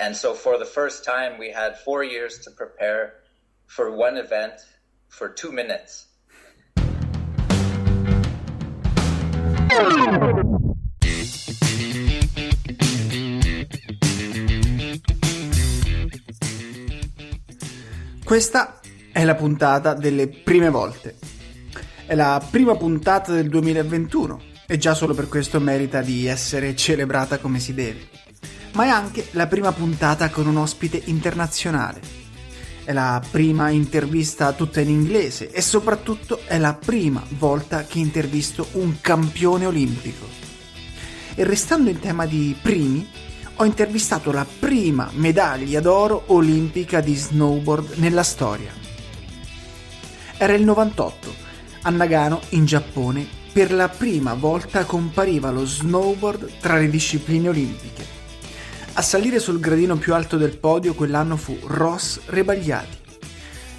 And so for the first time, we had 4 years to prepare for one event for 2 minutes. Questa è la puntata delle prime volte. È la prima puntata del 2021 e già solo per questo merita di essere celebrata come si deve. Ma è anche la prima puntata con un ospite internazionale. È la prima intervista tutta in inglese e soprattutto è la prima volta che intervisto un campione olimpico. E restando in tema di primi, ho intervistato la prima medaglia d'oro olimpica di snowboard nella storia. Era il 98, a Nagano, in Giappone, per la prima volta compariva lo snowboard tra le discipline olimpiche. A salire sul gradino più alto del podio quell'anno fu REBAGLIATI.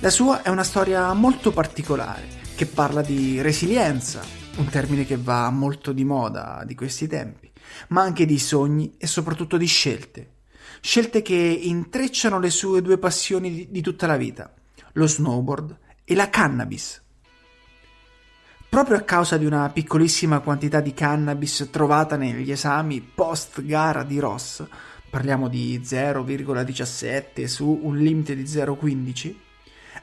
La sua è una storia molto particolare, che parla di resilienza, un termine che va molto di moda di questi tempi, ma anche di sogni e soprattutto di scelte. Scelte che intrecciano le sue due passioni di tutta la vita, lo snowboard e la cannabis. Proprio a causa di una piccolissima quantità di cannabis trovata negli esami post-gara di Ross, parliamo di 0,17 su un limite di 0,15,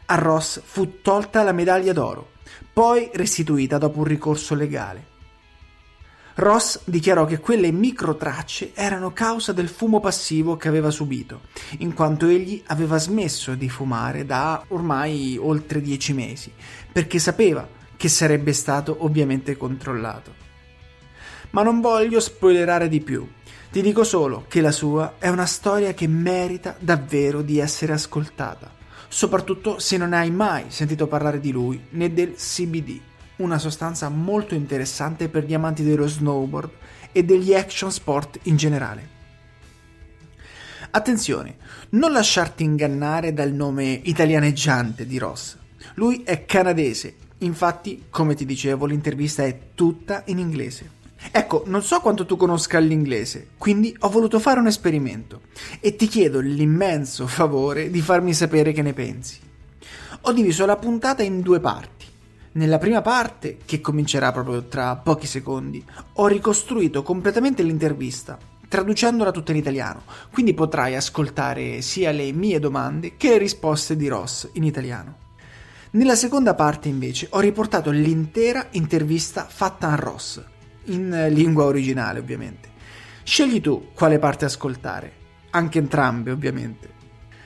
a Ross fu tolta la medaglia d'oro, poi restituita dopo un ricorso legale. Ross dichiarò che quelle microtracce erano causa del fumo passivo che aveva subito, in quanto egli aveva smesso di fumare da ormai oltre 10 mesi, perché sapeva che sarebbe stato ovviamente controllato. Ma non voglio spoilerare di più, ti dico solo che la sua è una storia che merita davvero di essere ascoltata, soprattutto se non hai mai sentito parlare di lui né del CBD, una sostanza molto interessante per gli amanti dello snowboard e degli action sport in generale. Attenzione, non lasciarti ingannare dal nome italianeggiante di Ross. Lui è canadese, infatti, come ti dicevo, l'intervista è tutta in inglese. Ecco, non so quanto tu conosca l'inglese, quindi ho voluto fare un esperimento e ti chiedo l'immenso favore di farmi sapere che ne pensi. Ho diviso la puntata in 2 parti. Nella prima parte, che comincerà proprio tra pochi secondi, ho ricostruito completamente l'intervista, traducendola tutta in italiano, quindi potrai ascoltare sia le mie domande che le risposte di Ross in italiano. Nella seconda parte, invece, ho riportato l'intera intervista fatta a Ross, in lingua originale ovviamente. Scegli tu quale parte ascoltare, anche entrambe ovviamente.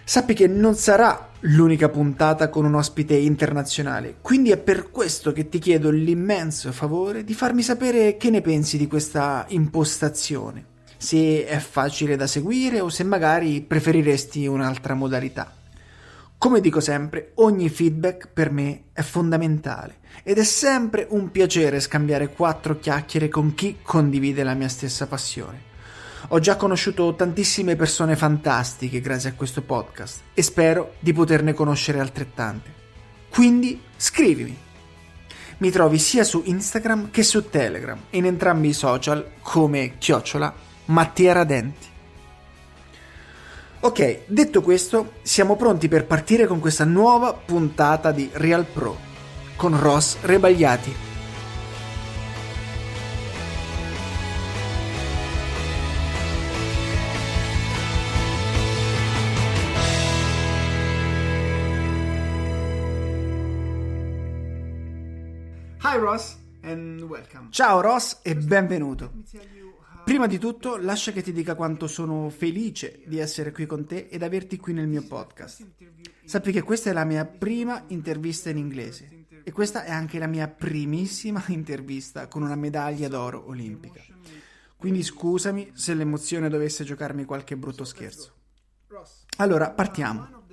Sappi che non sarà l'unica puntata con un ospite internazionale, quindi è per questo che ti chiedo l'immenso favore di farmi sapere che ne pensi di questa impostazione, se è facile da seguire o se magari preferiresti un'altra modalità. Come dico sempre, ogni feedback per me è fondamentale ed è sempre un piacere scambiare 4 chiacchiere con chi condivide la mia stessa passione. Ho già conosciuto tantissime persone fantastiche grazie a questo podcast e spero di poterne conoscere altrettante. Quindi scrivimi. Mi trovi sia su Instagram che su Telegram, in entrambi i social come @MattiaRadenti. Ok, detto questo, siamo pronti per partire con questa nuova puntata di Real Pro, con Ross REBAGLIATI. Hi Ross, and welcome. Ciao Ross e benvenuto. Prima di tutto, lascia che ti dica quanto sono felice di essere qui con te ed averti qui nel mio podcast. Sappi che questa è la mia prima intervista in inglese e questa è anche la mia primissima intervista con una medaglia d'oro olimpica. Quindi scusami se l'emozione dovesse giocarmi qualche brutto scherzo. Allora, partiamo.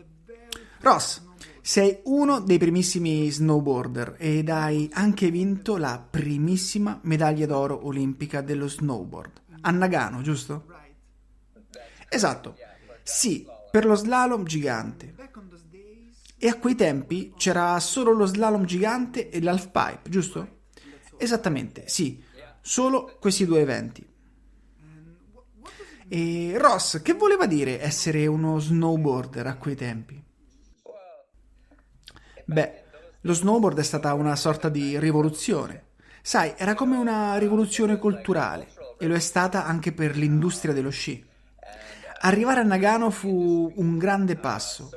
Ross, sei uno dei primissimi snowboarder ed hai anche vinto la primissima medaglia d'oro olimpica dello snowboard. A Nagano, giusto? Esatto. Sì, per lo slalom gigante. E a quei tempi c'era solo lo slalom gigante e l'halfpipe, giusto? Esattamente, sì. Solo questi 2 eventi. E Ross, che voleva dire essere uno snowboarder a quei tempi? Beh, lo snowboard è stata una sorta di rivoluzione. Sai, era come una rivoluzione culturale e lo è stata anche per l'industria dello sci. Arrivare a Nagano fu un grande passo.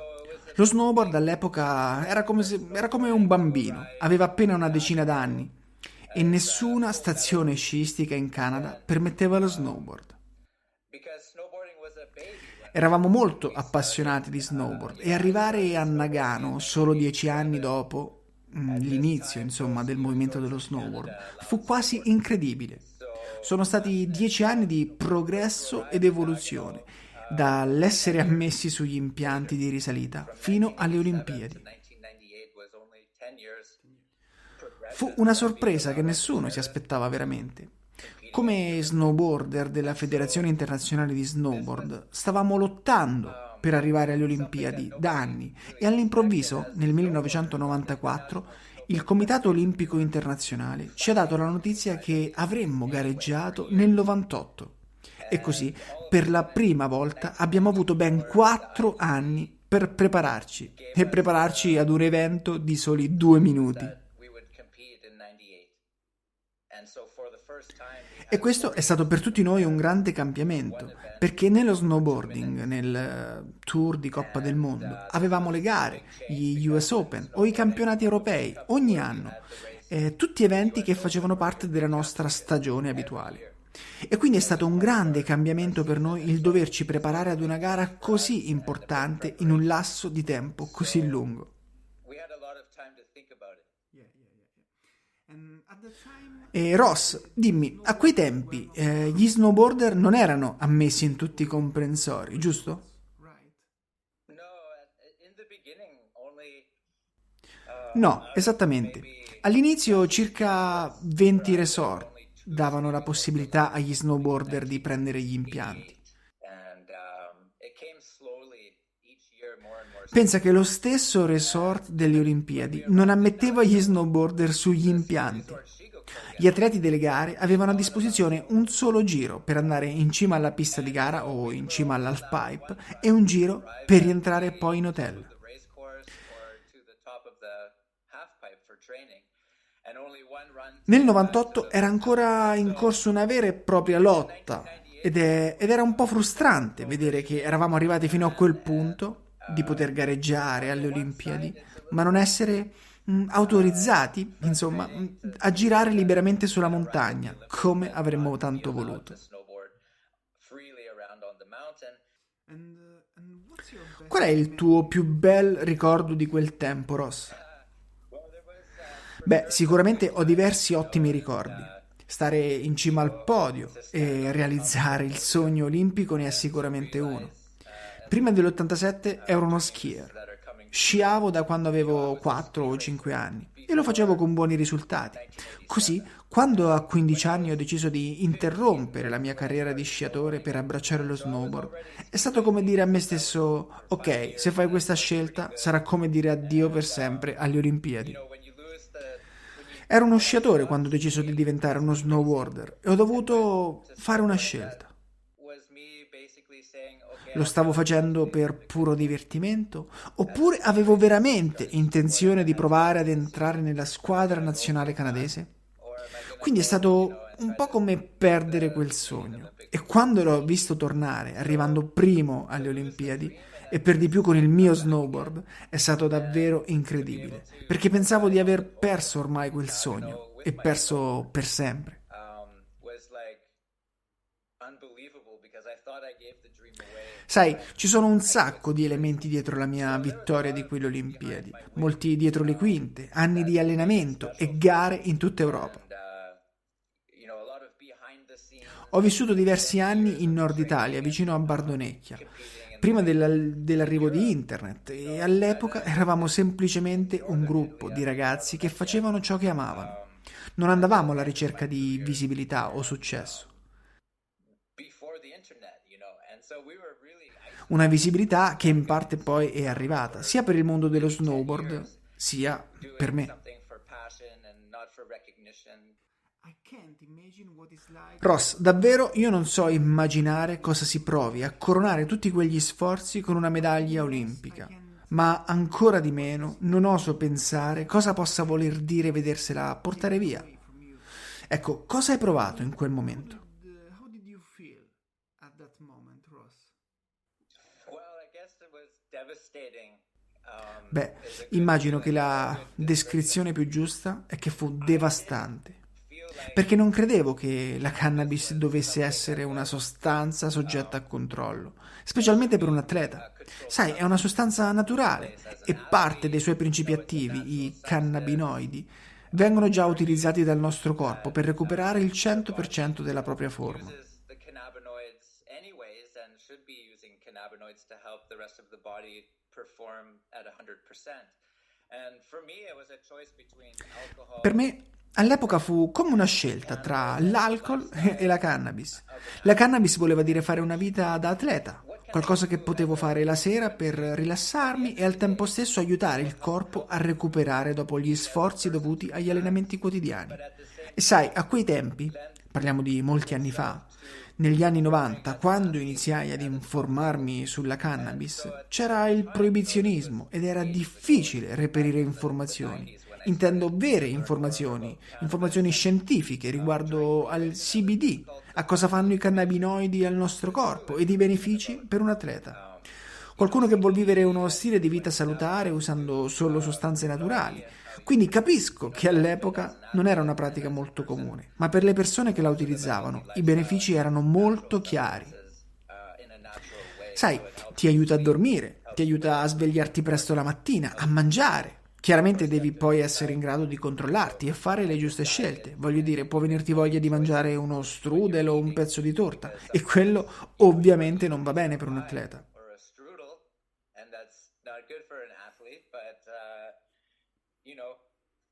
Lo snowboard all'epoca era come un bambino, aveva appena una decina d'anni e nessuna stazione sciistica in Canada permetteva lo snowboard. Eravamo molto appassionati di snowboard e arrivare a Nagano solo 10 anni dopo l'inizio, insomma, del movimento dello snowboard fu quasi incredibile. Sono stati 10 anni di progresso ed evoluzione, dall'essere ammessi sugli impianti di risalita fino alle Olimpiadi. Fu una sorpresa che nessuno si aspettava veramente. Come snowboarder della Federazione Internazionale di Snowboard, stavamo lottando per arrivare alle Olimpiadi da anni e all'improvviso, nel 1994, il Comitato Olimpico Internazionale ci ha dato la notizia che avremmo gareggiato nel 98. E così, per la prima volta, abbiamo avuto ben 4 anni per prepararci e prepararci ad un evento di soli 2 minuti. E questo è stato per tutti noi un grande cambiamento, perché nello snowboarding, nel tour di Coppa del Mondo, avevamo le gare, gli US Open o i campionati europei ogni anno, tutti eventi che facevano parte della nostra stagione abituale. E quindi è stato un grande cambiamento per noi il doverci preparare ad una gara così importante in un lasso di tempo così lungo. E Ross, dimmi, a quei tempi gli snowboarder non erano ammessi in tutti i comprensori, giusto? No, esattamente. All'inizio circa 20 resort davano la possibilità agli snowboarder di prendere gli impianti. Pensa che lo stesso resort delle Olimpiadi non ammetteva gli snowboarder sugli impianti. Gli atleti delle gare avevano a disposizione un solo giro per andare in cima alla pista di gara o in cima all'halfpipe e un giro per rientrare poi in hotel. Nel 98 era ancora in corso una vera e propria lotta ed era un po' frustrante vedere che eravamo arrivati fino a quel punto di poter gareggiare alle Olimpiadi, ma non essere autorizzati, insomma, a girare liberamente sulla montagna, come avremmo tanto voluto. Qual è il tuo più bel ricordo di quel tempo, Ross? Beh, sicuramente ho diversi ottimi ricordi. Stare in cima al podio e realizzare il sogno olimpico ne è sicuramente uno. Prima dell'87 ero uno skier. Sciavo da quando avevo 4 o 5 anni e lo facevo con buoni risultati. Così, quando a 15 anni ho deciso di interrompere la mia carriera di sciatore per abbracciare lo snowboard, è stato come dire a me stesso: ok, se fai questa scelta sarà come dire addio per sempre alle Olimpiadi. Ero uno sciatore quando ho deciso di diventare uno snowboarder e ho dovuto fare una scelta. Lo stavo facendo per puro divertimento? Oppure avevo veramente intenzione di provare ad entrare nella squadra nazionale canadese? Quindi è stato un po' come perdere quel sogno. E quando l'ho visto tornare, arrivando primo alle Olimpiadi, e per di più con il mio snowboard, è stato davvero incredibile, perché pensavo di aver perso ormai quel sogno, e perso per sempre. Sai, ci sono un sacco di elementi dietro la mia vittoria di quelle Olimpiadi, molti dietro le quinte, anni di allenamento e gare in tutta Europa. Ho vissuto diversi anni in Nord Italia, vicino a Bardonecchia, prima dell'arrivo di internet, e all'epoca eravamo semplicemente un gruppo di ragazzi che facevano ciò che amavano. Non andavamo alla ricerca di visibilità o successo. Una visibilità che in parte poi è arrivata, sia per il mondo dello snowboard, sia per me. Ross, davvero io non so immaginare cosa si provi a coronare tutti quegli sforzi con una medaglia olimpica, ma ancora di meno non oso pensare cosa possa voler dire vedersela portare via. Ecco, cosa hai provato in quel momento? Well, I guess it was devastating. Beh, immagino che la descrizione più giusta è che fu devastante, Feel like perché non credevo che la cannabis dovesse essere una sostanza soggetta a controllo, specialmente per un atleta. Sai, è una sostanza naturale e parte dei suoi principi attivi, i cannabinoidi, vengono già utilizzati dal nostro corpo per recuperare il 100% della propria forma. uses the cannabinoids anyways and should be using cannabinoids to help the rest of the body perform at 100%. And for me it was a choice between alcohol. Per me, all'epoca fu come una scelta tra l'alcol e la cannabis. La cannabis voleva dire fare una vita da atleta, qualcosa che potevo fare la sera per rilassarmi e al tempo stesso aiutare il corpo a recuperare dopo gli sforzi dovuti agli allenamenti quotidiani. E sai, a quei tempi, parliamo di molti anni fa, negli anni 90, quando iniziai ad informarmi sulla cannabis, c'era il proibizionismo ed era difficile reperire informazioni. Intendo vere informazioni, informazioni scientifiche riguardo al CBD, a cosa fanno i cannabinoidi al nostro corpo ed i benefici per un atleta. Qualcuno che vuol vivere uno stile di vita salutare usando solo sostanze naturali. Quindi capisco che all'epoca non era una pratica molto comune, ma per le persone che la utilizzavano i benefici erano molto chiari. Sai, ti aiuta a dormire, ti aiuta a svegliarti presto la mattina, a mangiare. Chiaramente devi poi essere in grado di controllarti e fare le giuste scelte. Voglio dire, può venirti voglia di mangiare uno strudel o un pezzo di torta e quello ovviamente non va bene per un atleta. Or a strudel, and that's not good for an athlete, but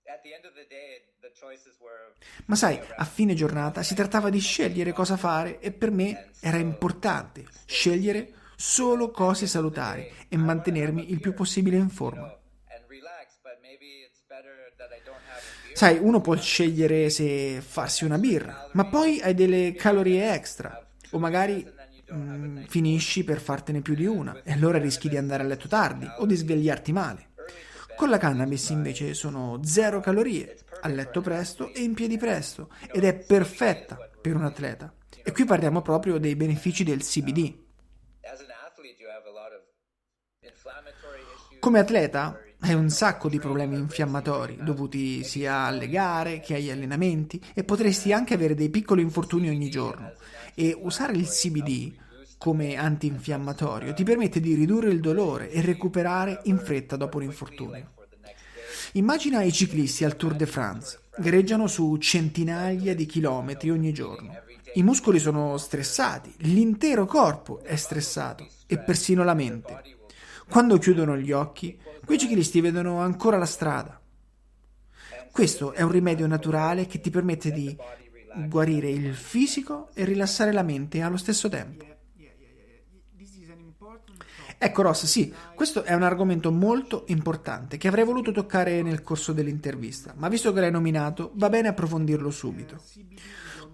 at the end of the day the choices were Ma sai, a fine giornata si trattava di scegliere cosa fare e per me era importante scegliere solo cose salutari e mantenermi il più possibile in forma. and relax, but maybe it's better that I don't have a beer. Sai, uno può scegliere se farsi una birra, ma poi hai delle calorie extra o magari finisci per fartene più di una e allora rischi di andare a letto tardi o di svegliarti male. Con la cannabis invece sono 0 calorie, a letto presto e in piedi presto ed è perfetta per un atleta. E qui parliamo proprio dei benefici del CBD. As an athlete, you have a lot of inflammatory issues. Come atleta hai un sacco di problemi infiammatori dovuti sia alle gare che agli allenamenti e potresti anche avere dei piccoli infortuni ogni giorno. E usare il CBD come antinfiammatorio ti permette di ridurre il dolore e recuperare in fretta dopo un infortunio. Immagina i ciclisti al Tour de France, gareggiano su centinaia di chilometri ogni giorno. I muscoli sono stressati, l'intero corpo è stressato e persino la mente. Quando chiudono gli occhi, quei ciclisti vedono ancora la strada. Questo è un rimedio naturale che ti permette di guarire il fisico e rilassare la mente allo stesso tempo. Ecco Ross, sì, questo è un argomento molto importante che avrei voluto toccare nel corso dell'intervista, ma visto che l'hai nominato, va bene approfondirlo subito.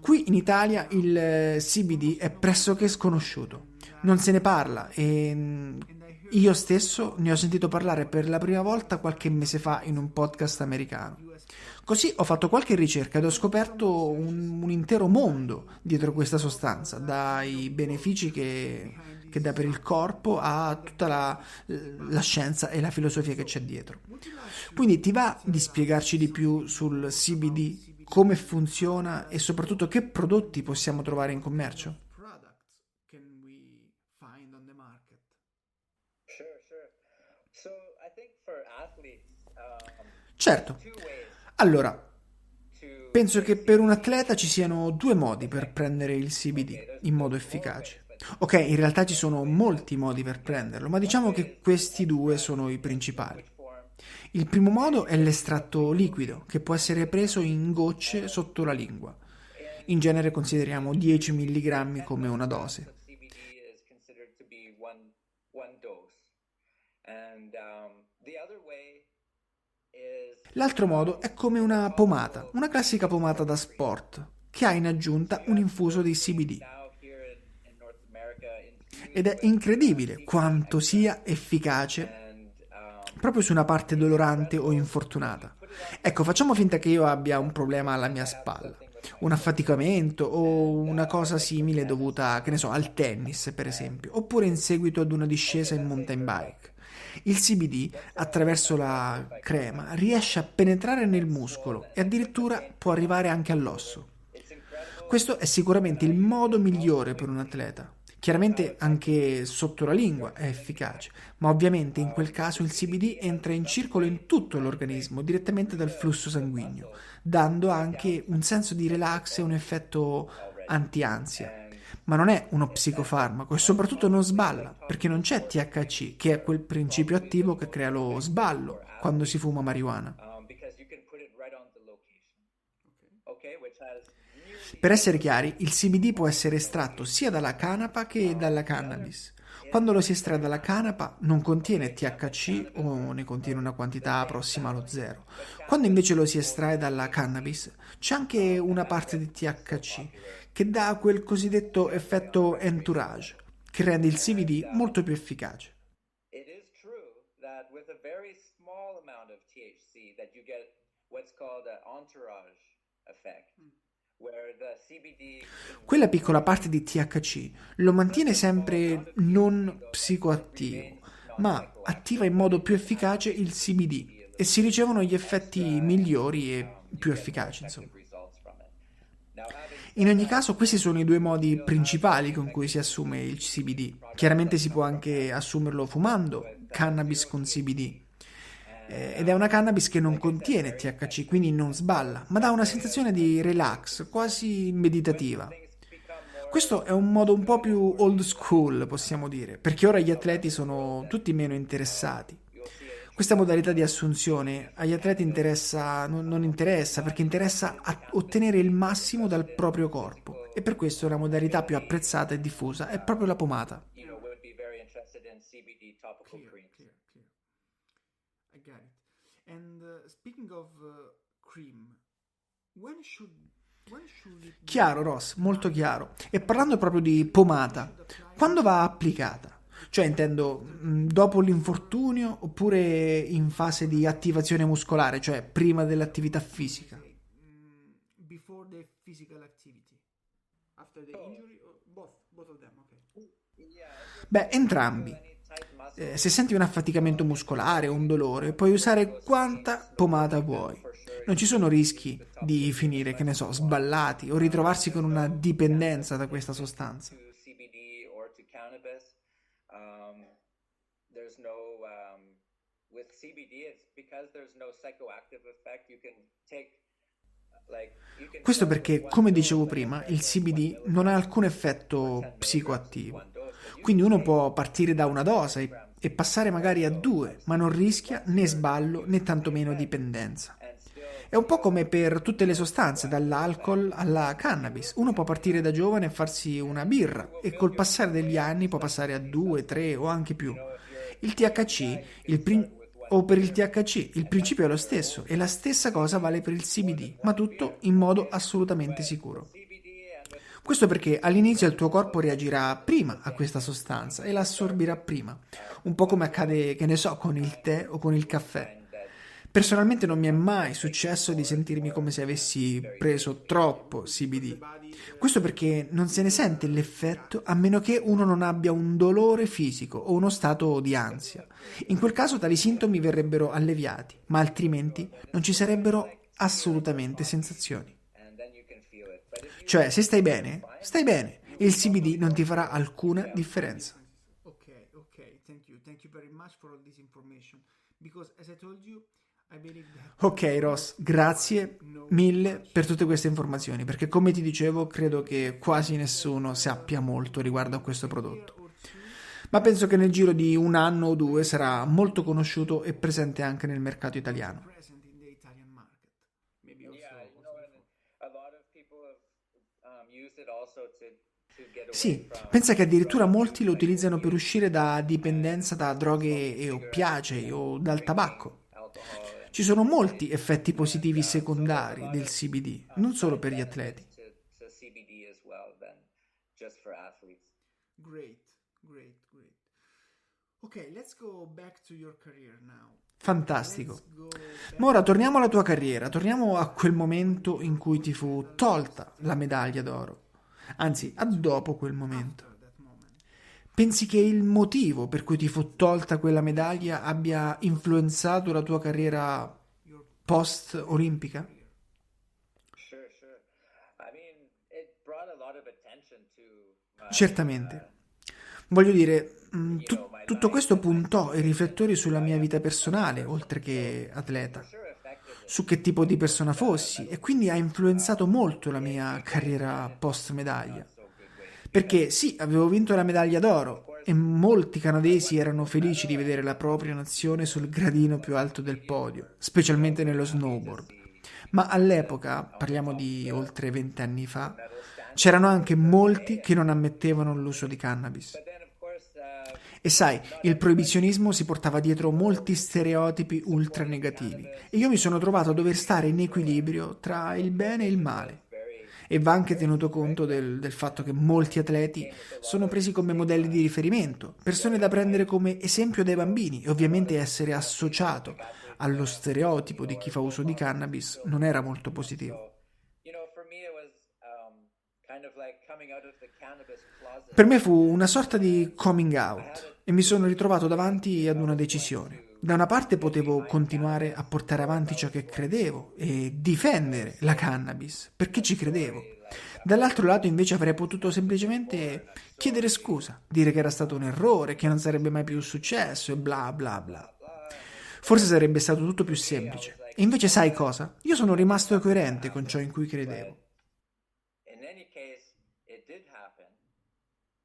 Qui in Italia il CBD è pressoché sconosciuto, non se ne parla e io stesso ne ho sentito parlare per la prima volta qualche mese fa in un podcast americano. Così ho fatto qualche ricerca ed ho scoperto un intero mondo dietro questa sostanza, dai benefici che dà per il corpo a tutta la scienza e la filosofia che c'è dietro. Quindi ti va di spiegarci di più sul CBD, come funziona e soprattutto che prodotti possiamo trovare in commercio? Sure. So I think for athletes, Certo. Allora, penso che per un atleta ci siano 2 modi per prendere il CBD in modo efficace. Ok, in realtà ci sono molti modi per prenderlo, ma diciamo che questi 2 sono i principali. Il primo modo è l'estratto liquido, che può essere preso in gocce sotto la lingua. In genere consideriamo 10 mg come una dose. CBD is considered to be one dose, and the other way L'altro modo è come una pomata, una classica pomata da sport, che ha in aggiunta un infuso di CBD. Ed è incredibile quanto sia efficace proprio su una parte dolorante o infortunata. Ecco, facciamo finta che io abbia un problema alla mia spalla, un affaticamento o una cosa simile dovuta, che ne so, al tennis, per esempio, oppure in seguito ad una discesa in mountain bike. Il CBD, attraverso la crema, riesce a penetrare nel muscolo e addirittura può arrivare anche all'osso. Questo è sicuramente il modo migliore per un atleta. Chiaramente anche sotto la lingua è efficace, ma ovviamente in quel caso il CBD entra in circolo in tutto l'organismo, direttamente dal flusso sanguigno, dando anche un senso di relax e un effetto anti-ansia. Ma non è uno psicofarmaco e soprattutto non sballa, perché non c'è THC, che è quel principio attivo che crea lo sballo quando si fuma marijuana. Per essere chiari, il CBD può essere estratto sia dalla canapa che dalla cannabis. Quando lo si estrae dalla canapa non contiene THC o ne contiene una quantità prossima allo zero. Quando invece lo si estrae dalla cannabis c'è anche una parte di THC che dà quel cosiddetto effetto entourage, che rende il CBD molto più efficace. It is true that with a very small amount of THC that you get what's called an entourage effect. Quella piccola parte di THC lo mantiene sempre non psicoattivo, ma attiva in modo più efficace il CBD e si ricevono gli effetti migliori e più efficaci, insomma. In ogni caso, questi sono i due modi principali con cui si assume il CBD. Chiaramente si può anche assumerlo fumando, cannabis con CBD. Ed è una cannabis che non contiene THC, quindi non sballa, ma dà una sensazione di relax, quasi meditativa. Questo è un modo un po' più old school, possiamo dire, perché ora gli atleti sono tutti meno interessati. Questa modalità di assunzione agli atleti non interessa, perché interessa ottenere il massimo dal proprio corpo, e per questo la modalità più apprezzata e diffusa è proprio la pomata. I get it. And speaking of cream, when should it be... Chiaro, Ross, molto chiaro. E parlando proprio di pomata, quando va applicata? Cioè, intendo, dopo l'infortunio oppure in fase di attivazione muscolare, cioè prima dell'attività fisica? Before the physical activity. After the injury, or both of them, okay. Beh, entrambi. Se senti un affaticamento muscolare o un dolore, puoi usare quanta pomata vuoi. Non ci sono rischi di finire, che ne so, sballati o ritrovarsi con una dipendenza da questa sostanza. Questo perché, come dicevo prima, il CBD non ha alcun effetto psicoattivo. Quindi uno può partire da una dose e passare magari a 2, ma non rischia né sballo né tantomeno dipendenza. È un po' come per tutte le sostanze, dall'alcol alla cannabis. Uno può partire da giovane e farsi una birra e col passare degli anni può passare a 2, 3 o anche più. Per il THC il principio è lo stesso e la stessa cosa vale per il CBD, ma tutto in modo assolutamente sicuro. Questo perché all'inizio il tuo corpo reagirà prima a questa sostanza e la assorbirà prima, un po' come accade, che ne so, con il tè o con il caffè. Personalmente non mi è mai successo di sentirmi come se avessi preso troppo CBD. Questo perché non se ne sente l'effetto a meno che uno non abbia un dolore fisico o uno stato di ansia. In quel caso tali sintomi verrebbero alleviati, ma altrimenti non ci sarebbero assolutamente sensazioni. Cioè, se stai bene, e il CBD non ti farà alcuna differenza. Okay, thank you very much for all this information. Because as I told you, I believe that... Ok, Ross, grazie mille per tutte queste informazioni, perché come ti dicevo, credo che quasi nessuno sappia molto riguardo a questo prodotto. Ma penso che nel giro di 1 anno o 2 sarà molto conosciuto e presente anche nel mercato italiano. Sì, pensa che addirittura molti lo utilizzano per uscire da dipendenza da droghe e oppiacei o dal tabacco. Ci sono molti effetti positivi secondari del CBD, non solo per gli atleti. to CBD as well than just for athletes. Great. Okay, let's go back to your career now. Fantastico. Let's go Ma ora torniamo alla tua carriera, torniamo a quel momento in cui ti fu tolta la medaglia d'oro. Anzi, a dopo quel momento. after that moment. Pensi che il motivo per cui ti fu tolta quella medaglia abbia influenzato la tua carriera post-olimpica? Sure. I mean, it brought a lot of attention to Certamente. Voglio dire, tutto questo puntò i riflettori sulla mia vita personale, oltre che atleta, su che tipo di persona fossi, e quindi ha influenzato molto la mia carriera post-medaglia. Perché sì, avevo vinto la medaglia d'oro e molti canadesi erano felici di vedere la propria nazione sul gradino più alto del podio, specialmente nello snowboard. Ma all'epoca, parliamo di oltre 20 anni fa, c'erano anche molti che non ammettevano l'uso di cannabis. E sai, il proibizionismo si portava dietro molti stereotipi ultra negativi e io mi sono trovato a dover stare in equilibrio tra il bene e il male. E va anche tenuto conto del fatto che molti atleti sono presi come modelli di riferimento, persone da prendere come esempio dai bambini, e ovviamente essere associato allo stereotipo di chi fa uso di cannabis non era molto positivo. for me it was kind of like coming out of the cannabis closet. Per me fu una sorta di coming out e mi sono ritrovato davanti ad una decisione. Da una parte potevo continuare a portare avanti ciò che credevo e difendere la cannabis perché ci credevo. Dall'altro lato invece avrei potuto semplicemente chiedere scusa, dire che era stato un errore, che non sarebbe mai più successo e bla bla bla. Forse sarebbe stato tutto più semplice. E invece sai cosa? Io sono rimasto coerente con ciò in cui credevo. In any case, it did happen.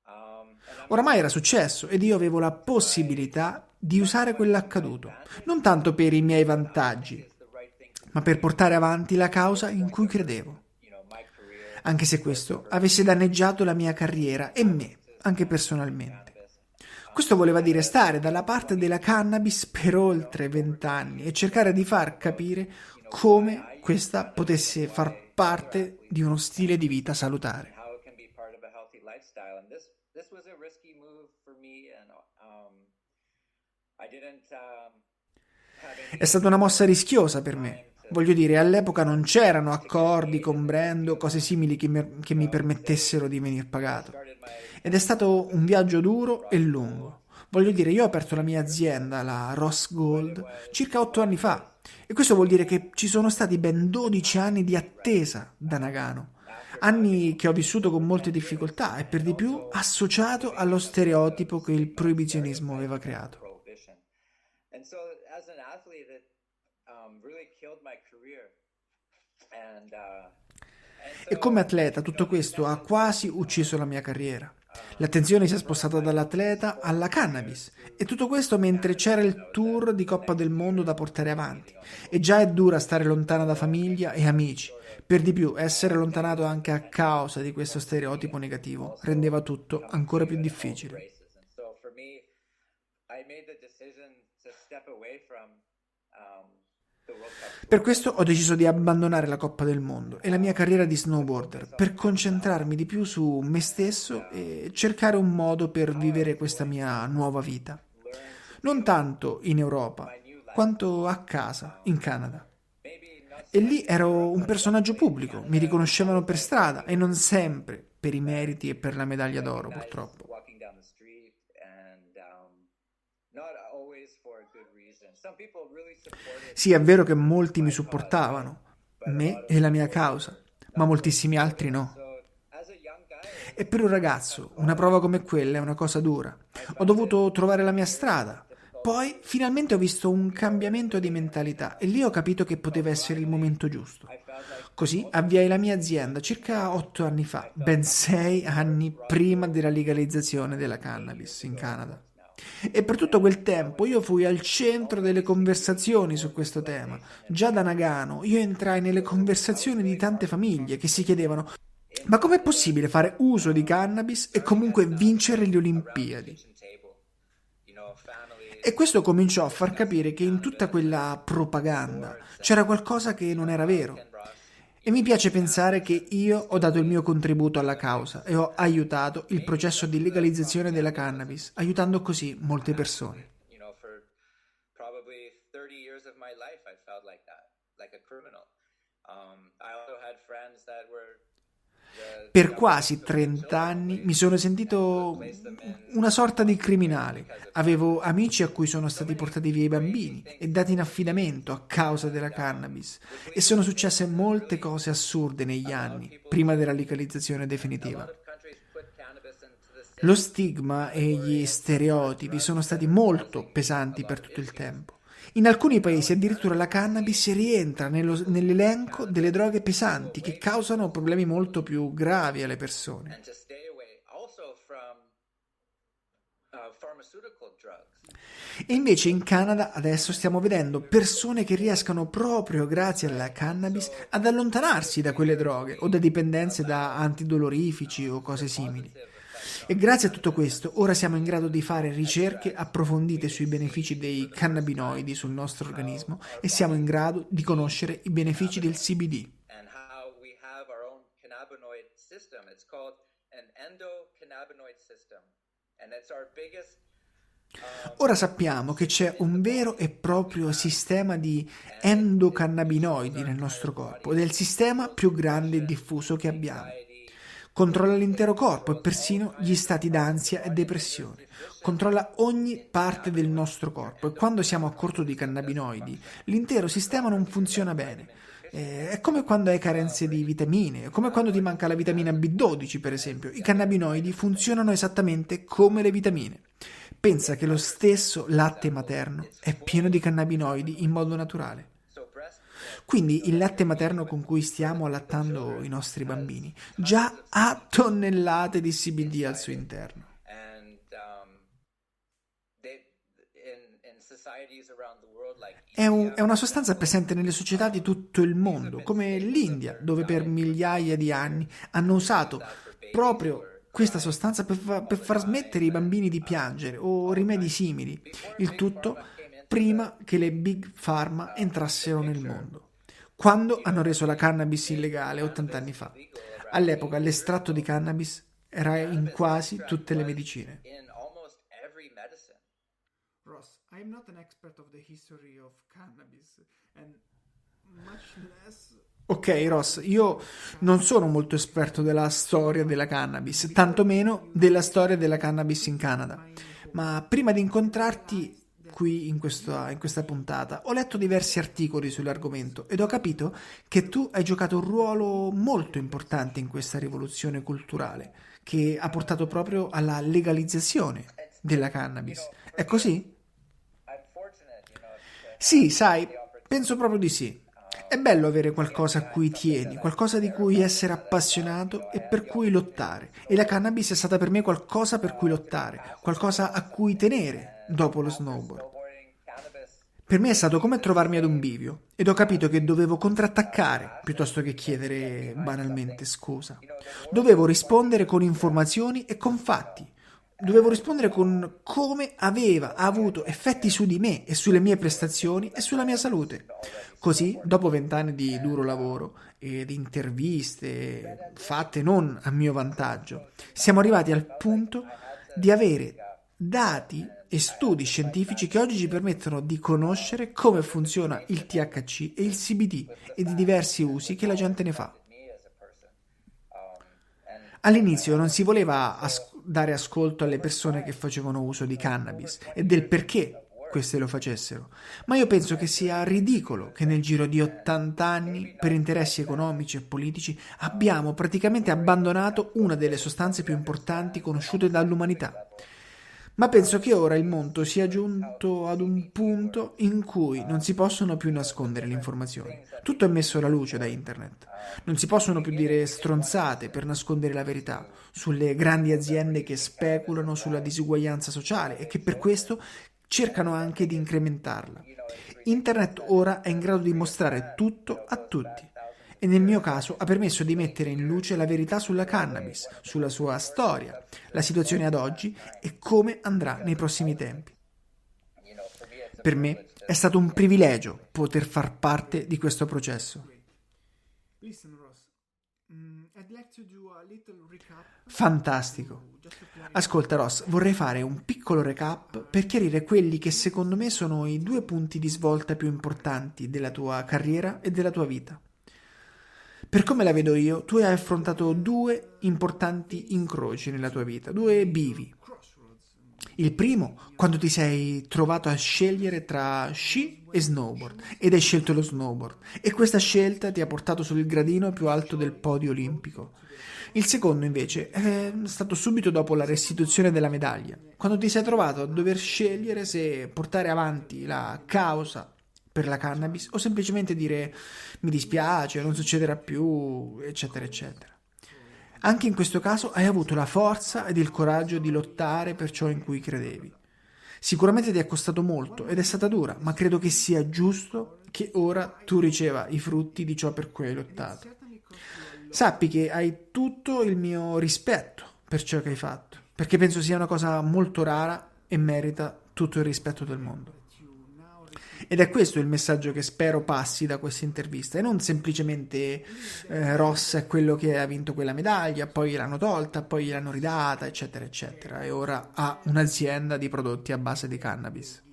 And I'm Oramai era successo ed io avevo la possibilità di usare quell'accaduto, non tanto per i miei vantaggi, the right thing to ma per portare avanti la causa in cui credevo, my career. anche se questo avesse danneggiato la mia carriera e me, anche personalmente. Questo voleva dire stare dalla parte della cannabis per oltre 20 anni e cercare di far capire come questa potesse far parte di uno stile di vita salutare. How it can be part of a healthy lifestyle, and this was a risky move for me, and I didn't have any. È stata una mossa rischiosa per me. Voglio dire, all'epoca non c'erano accordi con brand o cose simili che mi permettessero di venir pagato. Ed è stato un viaggio duro e lungo. Voglio dire, io ho aperto la mia azienda, la Ross Gold, circa 8 anni fa. E questo vuol dire che ci sono stati ben 12 anni di attesa da Nagano. Anni che ho vissuto con molte difficoltà e per di più associato allo stereotipo che il proibizionismo aveva creato. Prohibition. And so as an athlete, it really killed my career. And E come atleta tutto questo ha quasi ucciso la mia carriera. L'attenzione si è spostata dall'atleta alla cannabis e tutto questo mentre c'era il tour di Coppa del Mondo da portare avanti. E già è dura stare lontana da famiglia e amici. Per di più, essere allontanato anche a causa di questo stereotipo negativo rendeva tutto ancora più difficile. races. And so for me, I made the decision to step away from the World Cup. Per questo ho deciso di abbandonare la Coppa del Mondo e la mia carriera di snowboarder per concentrarmi di più su me stesso e cercare un modo per vivere questa mia nuova vita. Non tanto in Europa, quanto a casa, in Canada. E lì ero un personaggio pubblico, mi riconoscevano per strada e non sempre per i meriti e per la medaglia d'oro, purtroppo. Walking down the street, and not always for a good reason. Some people really supported. Sì, è vero che molti mi supportavano, me e la mia causa, ma moltissimi altri no. So as a young guy, E per un ragazzo, una prova come quella è una cosa dura. Ho dovuto trovare la mia strada. Poi, finalmente ho visto un cambiamento di mentalità e lì ho capito che poteva essere il momento giusto. Così avviai la mia azienda circa 8 anni fa, ben 6 anni prima della legalizzazione della cannabis in Canada. E per tutto quel tempo io fui al centro delle conversazioni su questo tema. Già da Nagano io entrai nelle conversazioni di tante famiglie che si chiedevano: ma com'è possibile fare uso di cannabis e comunque vincere le Olimpiadi? kitchen table, E questo cominciò a far capire che in tutta quella propaganda c'era qualcosa che non era vero. E mi piace pensare che io ho dato il mio contributo alla causa e ho aiutato il processo di legalizzazione della cannabis, aiutando così molte persone. Per quasi 30 anni mi sono sentito una sorta di criminale. Avevo amici a cui sono stati portati via i bambini e dati in affidamento a causa della cannabis. E sono successe molte cose assurde negli anni, prima della legalizzazione definitiva. Lo stigma e gli stereotipi sono stati molto pesanti per tutto il tempo. In alcuni paesi addirittura la cannabis rientra nell'elenco delle droghe pesanti che causano problemi molto più gravi alle persone. E invece in Canada adesso stiamo vedendo persone che riescano proprio grazie alla cannabis ad allontanarsi da quelle droghe o da dipendenze da antidolorifici o cose simili. E grazie a tutto questo, ora siamo in grado di fare ricerche approfondite sui benefici dei cannabinoidi sul nostro organismo e siamo in grado di conoscere i benefici del CBD. Ora sappiamo che c'è un vero e proprio sistema di endocannabinoidi nel nostro corpo ed è il sistema più grande e diffuso che abbiamo. Controlla l'intero corpo e persino gli stati d'ansia e depressione. Controlla ogni parte del nostro corpo e quando siamo a corto di cannabinoidi, l'intero sistema non funziona bene. È come quando hai carenze di vitamine, è come quando ti manca la vitamina B12, per esempio. I cannabinoidi funzionano esattamente come le vitamine. Pensa che lo stesso latte materno è pieno di cannabinoidi in modo naturale. Quindi il latte materno con cui stiamo allattando i nostri bambini già ha tonnellate di CBD al suo interno. È una sostanza presente nelle società di tutto il mondo, come l'India, dove per migliaia di anni hanno usato proprio questa sostanza per far smettere i bambini di piangere o rimedi simili, il tutto prima che le big pharma entrassero nel mondo. Quando hanno reso la cannabis illegale 80 anni fa. All'epoca l'estratto di cannabis era in quasi tutte le medicine. Ross, I am not an expert of the history of cannabis and much less. Ok, Ross, io non sono molto esperto della storia della cannabis, tantomeno della storia della cannabis in Canada. Ma prima di incontrarti qui in questa puntata ho letto diversi articoli sull'argomento ed ho capito che tu hai giocato un ruolo molto importante in questa rivoluzione culturale che ha portato proprio alla legalizzazione della cannabis. È così? Sì, sai, penso proprio di sì. È bello avere qualcosa a cui tieni, qualcosa di cui essere appassionato e per cui lottare. E la cannabis è stata per me qualcosa per cui lottare, qualcosa a cui tenere dopo lo snowboard. Per me è stato come trovarmi ad un bivio ed ho capito che dovevo contrattaccare piuttosto che chiedere banalmente scusa. Dovevo rispondere con informazioni e con fatti. Dovevo rispondere con come aveva avuto effetti su di me e sulle mie prestazioni e sulla mia salute. Così, dopo 20 anni di duro lavoro e di interviste fatte non a mio vantaggio, siamo arrivati al punto di avere dati e studi scientifici che oggi ci permettono di conoscere come funziona il THC e il CBD e di diversi usi che la gente ne fa. All'inizio non si voleva dare ascolto alle persone che facevano uso di cannabis e del perché queste lo facessero, ma io penso che sia ridicolo che nel giro di 80 anni, per interessi economici e politici, abbiamo praticamente abbandonato una delle sostanze più importanti conosciute dall'umanità. Ma penso che ora il mondo sia giunto ad un punto in cui non si possono più nascondere le informazioni. Tutto è messo alla luce da internet. Non si possono più dire stronzate per nascondere la verità sulle grandi aziende che speculano sulla disuguaglianza sociale e che per questo cercano anche di incrementarla. Internet ora è in grado di mostrare tutto a tutti. E nel mio caso ha permesso di mettere in luce la verità sulla cannabis, sulla sua storia, la situazione ad oggi e come andrà nei prossimi tempi. Per me è stato un privilegio poter far parte di questo processo. Listen, Ross, I'd like to do a little recap. Fantastico. Ascolta Ross, vorrei fare un piccolo recap per chiarire quelli che secondo me sono i 2 punti di svolta più importanti della tua carriera e della tua vita. Per come la vedo io, tu hai affrontato 2 importanti incroci nella tua vita, 2 bivi. Il primo, quando ti sei trovato a scegliere tra sci e snowboard, ed hai scelto lo snowboard, e questa scelta ti ha portato sul gradino più alto del podio olimpico. Il secondo, invece, è stato subito dopo la restituzione della medaglia, quando ti sei trovato a dover scegliere se portare avanti la causa per la cannabis o semplicemente dire mi dispiace, non succederà più, eccetera, eccetera. Anche in questo caso hai avuto la forza ed il coraggio di lottare per ciò in cui credevi. Sicuramente ti è costato molto ed è stata dura, ma credo che sia giusto che ora tu riceva i frutti di ciò per cui hai lottato. Sappi che hai tutto il mio rispetto per ciò che hai fatto, perché penso sia una cosa molto rara e merita tutto il rispetto del mondo. Ed è questo il messaggio che spero passi da questa intervista, e non semplicemente Ross è quello che ha vinto quella medaglia, poi l'hanno tolta, poi l'hanno ridata, eccetera, eccetera, e ora ha un'azienda di prodotti a base di cannabis.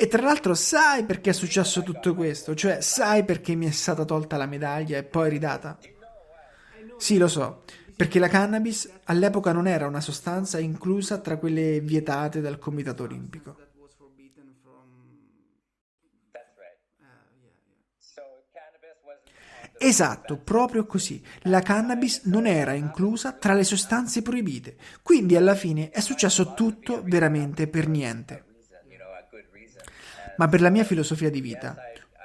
E tra l'altro sai perché è successo tutto questo? Cioè, sai perché mi è stata tolta la medaglia e poi ridata? Sì, lo so, perché la cannabis all'epoca non era una sostanza inclusa tra quelle vietate dal Comitato Olimpico. Esatto, proprio così. La cannabis non era inclusa tra le sostanze proibite, quindi alla fine è successo tutto veramente per niente. Ma per la mia filosofia di vita,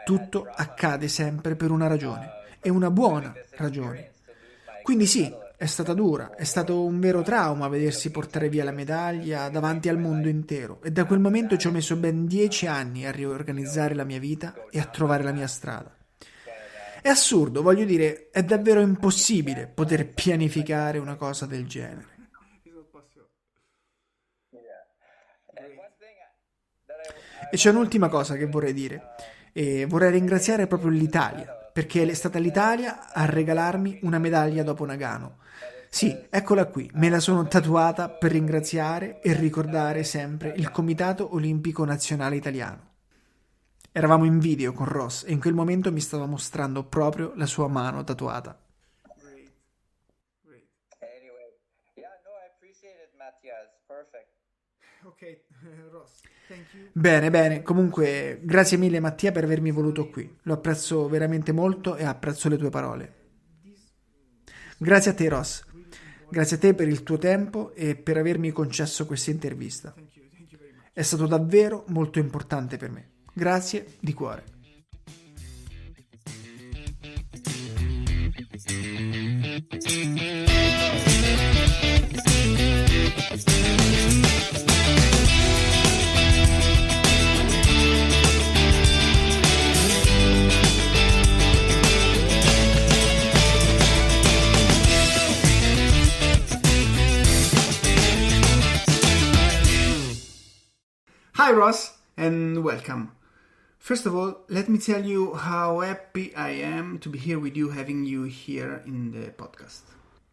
tutto accade sempre per una ragione, e una buona ragione. Quindi sì, è stata dura, è stato un vero trauma vedersi portare via la medaglia davanti al mondo intero, e da quel momento ci ho messo ben 10 anni a riorganizzare la mia vita e a trovare la mia strada. È assurdo, voglio dire, è davvero impossibile poter pianificare una cosa del genere. E c'è un'ultima cosa che vorrei dire, e vorrei ringraziare proprio l'Italia, perché è stata l'Italia a regalarmi una medaglia dopo Nagano. Sì, eccola qui, me la sono tatuata per ringraziare e ricordare sempre il Comitato Olimpico Nazionale Italiano. Eravamo in video con Ross e in quel momento mi stava mostrando proprio la sua mano tatuata. Bene, comunque grazie mille Mattia per avermi voluto qui, lo apprezzo veramente molto e apprezzo le tue parole. Grazie a te Ross, grazie a te per il tuo tempo e per avermi concesso questa intervista. È stato davvero molto importante per me. Grazie di cuore. Hi Ross and welcome. First of all, let me tell you how happy I am to be here with you, having you here in the podcast.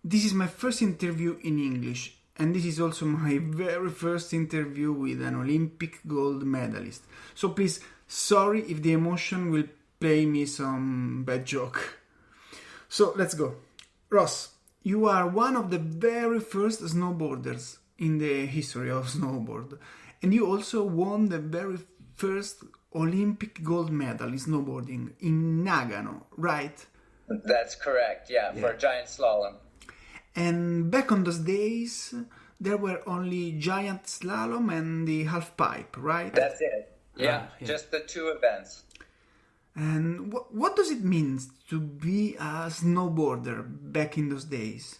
This is my first interview in English, and this is also my very first interview with an Olympic gold medalist. So please, sorry if the emotion will play me some bad joke. So let's go. Ross, you are one of the very first snowboarders in the history of snowboard, and you also won the very first Olympic gold medal in snowboarding in Nagano, right? That's correct, yeah, for giant slalom. And back on those days, there were only giant slalom and the half pipe, right? That's it. Yeah, just the 2 events. And what does it mean to be a snowboarder back in those days?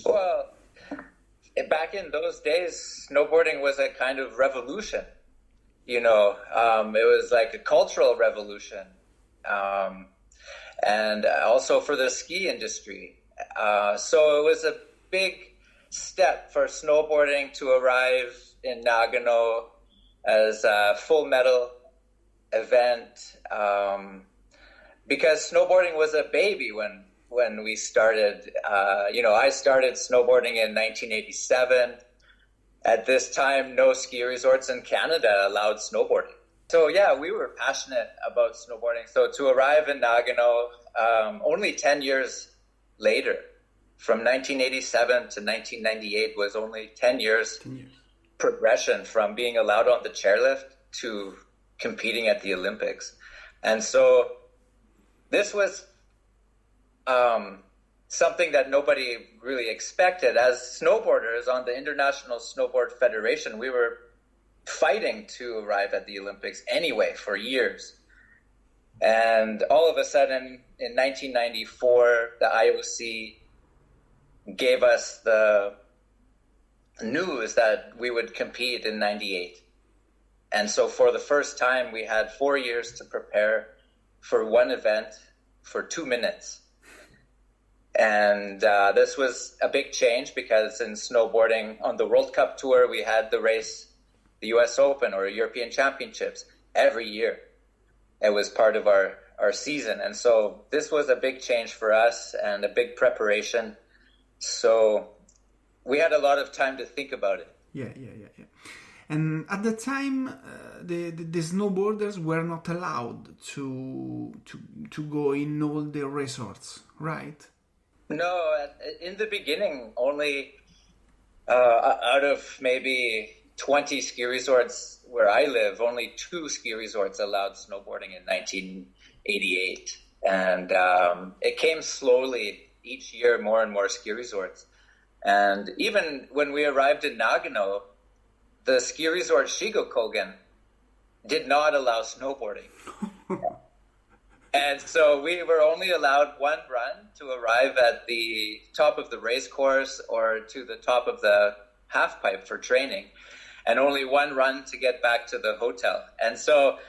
Well, back in those days, snowboarding was a kind of revolution. You know, it was like a cultural revolution. and also for the ski industry. So it was a big step for snowboarding to arrive in Nagano as a full medal event, because snowboarding was a baby when we started. I started snowboarding in 1987. At this time, no ski resorts in Canada allowed snowboarding. So yeah, we were passionate about snowboarding. So to arrive in Nagano only 10 years later, from 1987 to 1998 was only 10 years progression from being allowed on the chairlift to competing at the Olympics. And so this was something that nobody really expected. As snowboarders on the International Snowboard Federation, we were fighting to arrive at the Olympics anyway for years. And all of a sudden, in 1994, the IOC gave us the news that we would compete in 98. And so for the first time, we had 4 years to prepare for one event for 2 minutes. And this was a big change because in snowboarding on the World Cup Tour, we had the race, the US Open or European Championships every year. It was part of our season. And so this was a big change for us and a big preparation. So we had a lot of time to think about it. Yeah. And at the time, the snowboarders were not allowed to go in all the resorts, right? No, in the beginning, only out of maybe 20 ski resorts where I live, only 2 ski resorts allowed snowboarding in 1988. And it came slowly each year, more and more ski resorts. And even when we arrived in Nagano, the ski resort Shigokogen did not allow snowboarding. And so we were only allowed one run to arrive at the top of the race course or to the top of the half pipe for training, and only one run to get back to the hotel. And so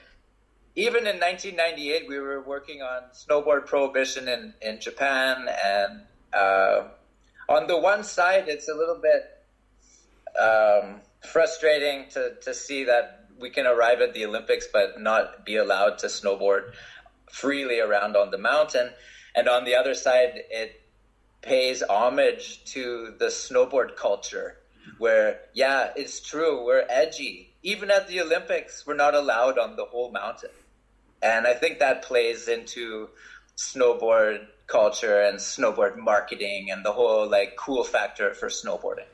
even in 1998, we were working on snowboard prohibition in Japan. And on the one side, it's a little bit frustrating to see that we can arrive at the Olympics but not be allowed to snowboard freely around on the mountain. And on the other side, it pays homage to the snowboard culture where, yeah, it's true, we're edgy. Even at the Olympics, we're not allowed on the whole mountain. And I think that plays into snowboard culture and snowboard marketing and the whole cool factor for snowboarding.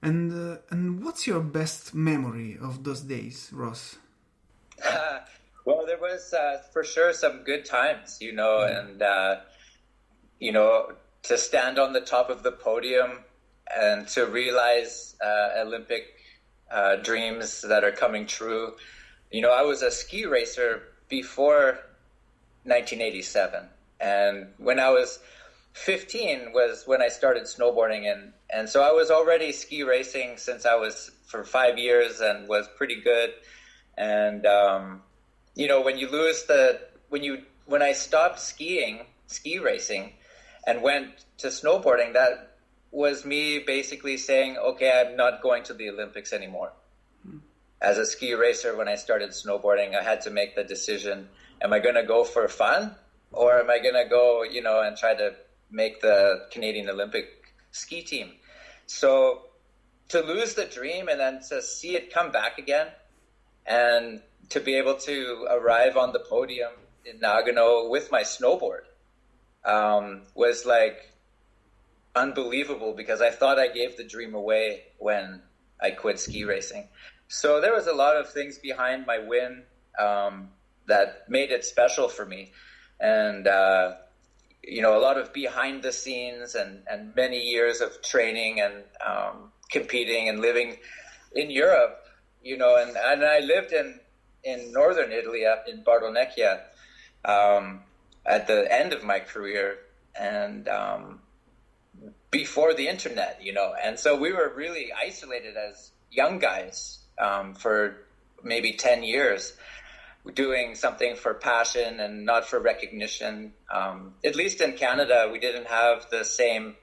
And what's your best memory of those days, Ross? Well, there was for sure some good times, and, to stand on the top of the podium and to realize Olympic dreams that are coming true. I was a ski racer before 1987. And when I was 15 was when I started snowboarding. And so I was already ski racing since I was for 5 years and was pretty good. And, when I stopped ski racing and went to snowboarding, that was me basically saying, okay, I'm not going to the Olympics anymore. As a ski racer, when I started snowboarding, I had to make the decision, am I going to go for fun or am I going to go, and try to make the Canadian Olympic ski team? So to lose the dream and then to see it come back again and to be able to arrive on the podium in Nagano with my snowboard was unbelievable, because I thought I gave the dream away when I quit ski racing. So there was a lot of things behind my win that made it special for me. And, a lot of behind the scenes and many years of training and competing and living in Europe, and I lived in northern Italy, up in Bardonecchia, at the end of my career and before the internet, and so we were really isolated as young guys for maybe 10 years. doing something for passion and not for recognition. At least in Canada, we didn't have the same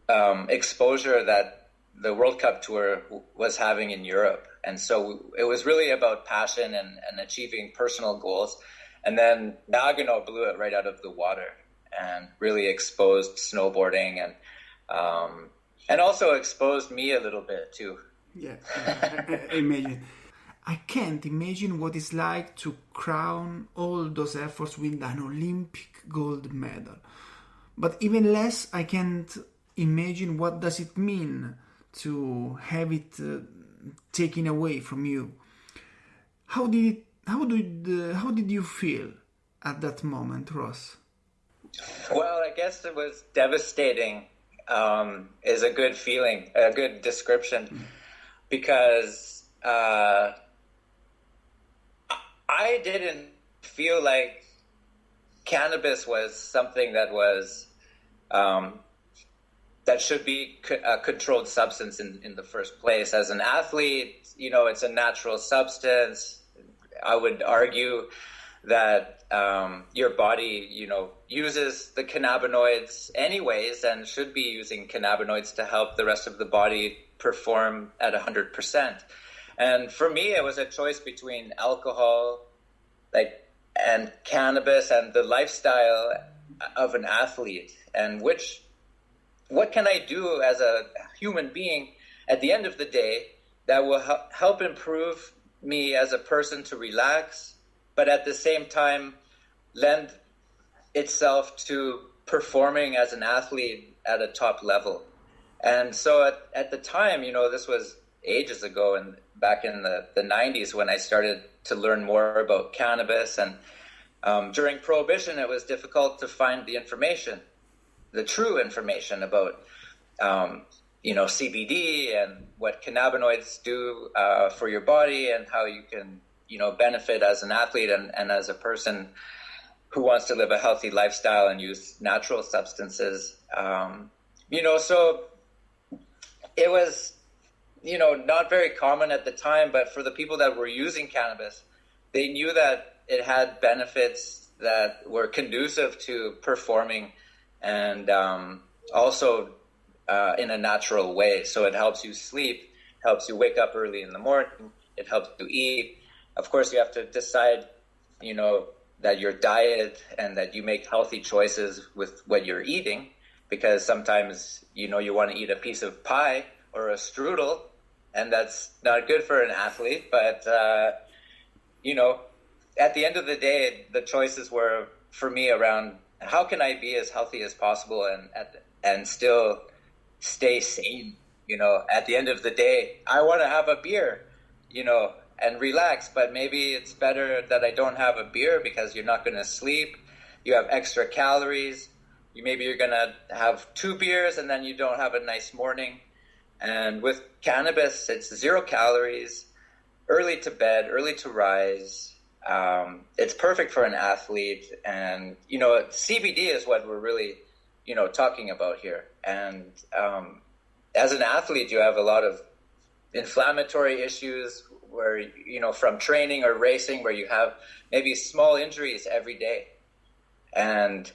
exposure that the World Cup Tour was having in Europe. And so it was really about passion and achieving personal goals. And then Nagano blew it right out of the water and really exposed snowboarding and also exposed me a little bit too. Yeah, I imagine. I can't imagine what it's like to crown all those efforts with an Olympic gold medal. But even less, I can't imagine what does it mean to have it taken away from you. How did you feel at that moment, Ross? Well, I guess it was devastating. Is a good feeling, a good description, because I didn't feel like cannabis was something that was that should be a controlled substance in the first place. As an athlete, it's a natural substance. I would argue that your body, uses the cannabinoids anyways, and should be using cannabinoids to help the rest of the body perform at 100%. And for me, it was a choice between alcohol, and cannabis, and the lifestyle of an athlete, and what can I do as a human being at the end of the day that will help improve me as a person to relax, but at the same time lend itself to performing as an athlete at a top level. And so at the time, this was ages ago, and back in the 90s when I started to learn more about cannabis. And during Prohibition, it was difficult to find the information, the true information about, CBD and what cannabinoids do for your body, and how you can, benefit as an athlete and as a person who wants to live a healthy lifestyle and use natural substances. So it was, not very common at the time, but for the people that were using cannabis, they knew that it had benefits that were conducive to performing, and also in a natural way. So it helps you sleep, helps you wake up early in the morning, it helps you eat. Of course, you have to decide, that your diet and that you make healthy choices with what you're eating, because sometimes, you want to eat a piece of pie or a strudel, and that's not good for an athlete. But, at the end of the day, the choices were for me around how can I be as healthy as possible and still stay sane. At the end of the day, I want to have a beer, and relax, but maybe it's better that I don't have a beer because you're not going to sleep. You have extra calories. Maybe you're going to have 2 beers and then you don't have a nice morning. And with cannabis, it's 0 calories, early to bed, early to rise. It's perfect for an athlete. And, CBD is what we're really, talking about here. And as an athlete, you have a lot of inflammatory issues where, from training or racing, where you have maybe small injuries every day. And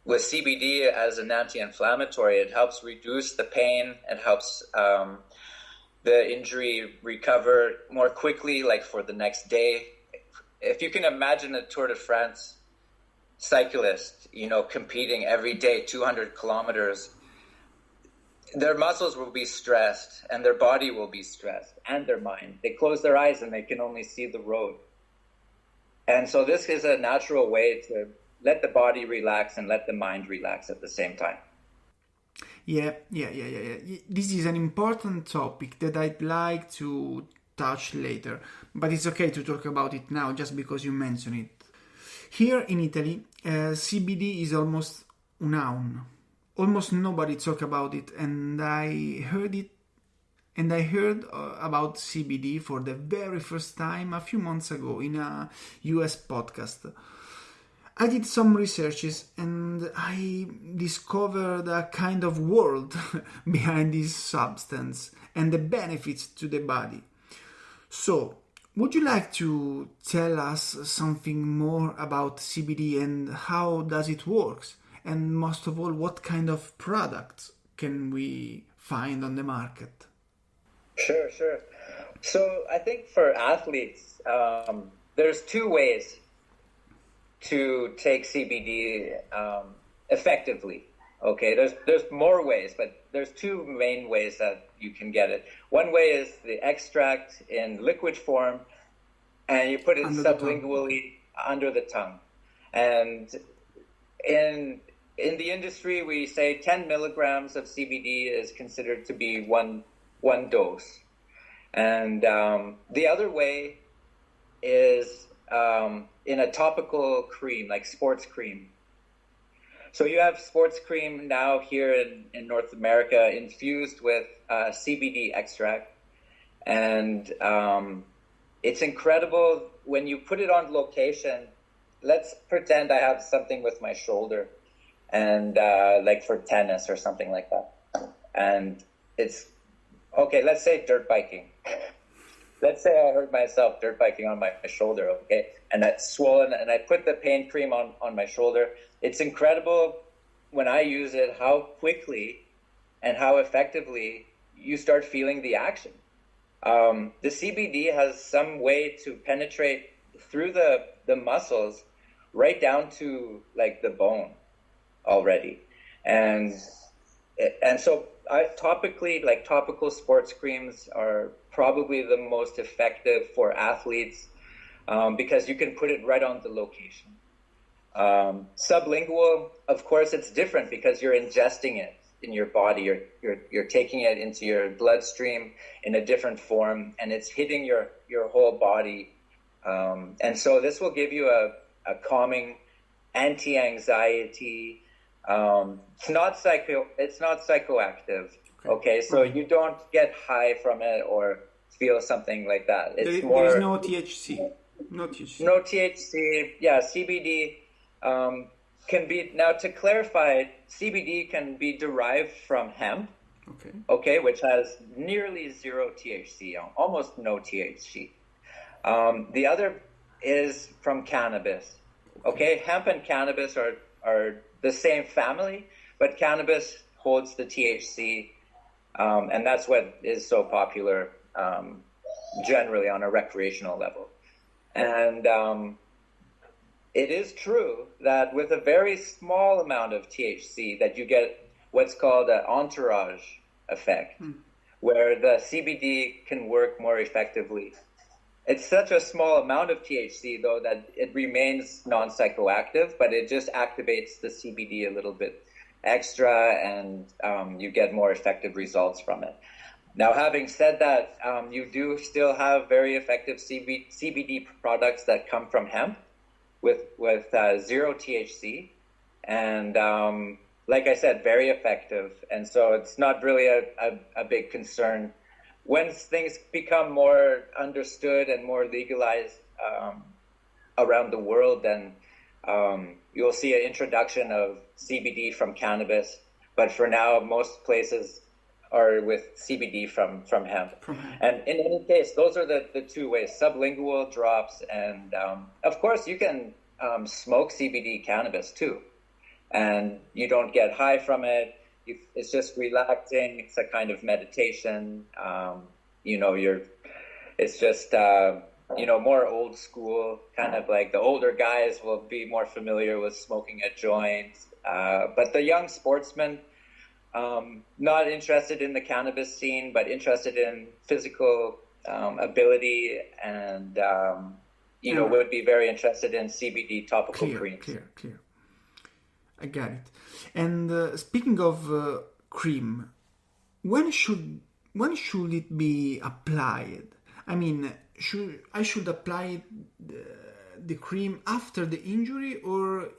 with CBD as an anti-inflammatory, it helps reduce the pain. It helps the injury recover more quickly, like for the next day. If you can imagine a Tour de France cyclist, competing every day, 200 kilometers, their muscles will be stressed and their body will be stressed, and their mind. They close their eyes and they can only see the road. And so this is a natural way to let the body relax and let the mind relax at the same time. Yeah. This is an important topic that I'd like to touch later, but it's okay to talk about it now just because you mentioned it. Here in Italy, CBD is almost unknown. Almost nobody talk about it, and I heard about CBD for the very first time a few months ago in a US podcast. I did some researches and I discovered a kind of world behind this substance and the benefits to the body. So, Would you like to tell us something more about CBD and how does it works? And most of all, what kind of products can we find on the market? Sure, sure. So I think for athletes, there's two ways to take CBD effectively. Okay, there's more ways, but there's two main ways that you can get it. One way is the extract in liquid form, and you put it sublingually under the tongue. And in the industry, we say 10 milligrams of CBD is considered to be one dose. And the other way is in a topical cream, like sports cream. So you have sports cream now here in North America infused with CBD extract. And it's incredible when you put it on location. Let's pretend I have something with my shoulder and like for tennis or something like that. And it's, okay, let's say dirt biking. Let's say I hurt myself dirt biking on my shoulder, okay? And that's swollen, and I put the pain cream on my shoulder. It's incredible when I use it how quickly and how effectively you start feeling the action. The CBD has some way to penetrate through the muscles right down to like the bone already. And so topically, like topical sports creams are probably the most effective for athletes because you can put it right on the location. Sublingual, of course, it's different because you're ingesting it in your body. You're taking it into your bloodstream in a different form, and it's hitting your whole body. And so this will give you a calming, anti-anxiety. It's not psychoactive. Okay, so you don't get high from it or feel something like that. There is no THC. No THC. No THC. Yeah, CBD can be, now to clarify, CBD can be derived from hemp. Okay, which has nearly zero THC, almost no THC. The other is from cannabis. Okay, hemp and cannabis are the same family, but cannabis holds the THC, and that's what is so popular generally on a recreational level. And it is true that with a very small amount of THC that you get what's called an entourage effect, where the CBD can work more effectively. It's such a small amount of THC, though, that it remains non-psychoactive, but it just activates the CBD a little bit extra, and you get more effective results from it. Now, having said that, you do still have very effective CBD products that come from hemp with zero THC, and like I said, very effective. And so it's not really a big concern. When things become more understood and more legalized around the world, then you'll see an introduction of CBD from cannabis. But for now, most places are with CBD from hemp. And in any case, those are the two ways, sublingual drops. And of course, you can smoke CBD cannabis too. And you don't get high from it. It's just relaxing. It's a kind of meditation. It's just, more old school, kind of like the older guys will be more familiar with smoking a joint. But the young sportsmen, not interested in the cannabis scene, but interested in physical ability and, would be very interested in CBD topical creams. Clear. I got it. And speaking of cream, when should it be applied? I mean, should I apply the cream after the injury or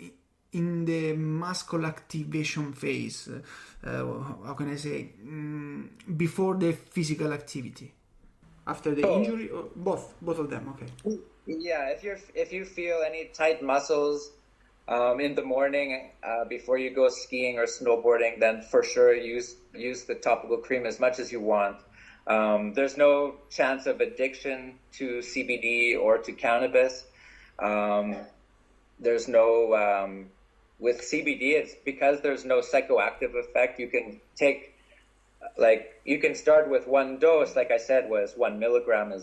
in the muscle activation phase? How can I say? Before the physical activity, after the injury, or both of them? Okay. Yeah, if you feel any tight muscles in the morning before you go skiing or snowboarding, then for sure use the topical cream as much as you want. There's no chance of addiction to CBD or to cannabis. There's no, with CBD, it's because there's no psychoactive effect. You can take, you can start with one dose, like I said, was 1 milligram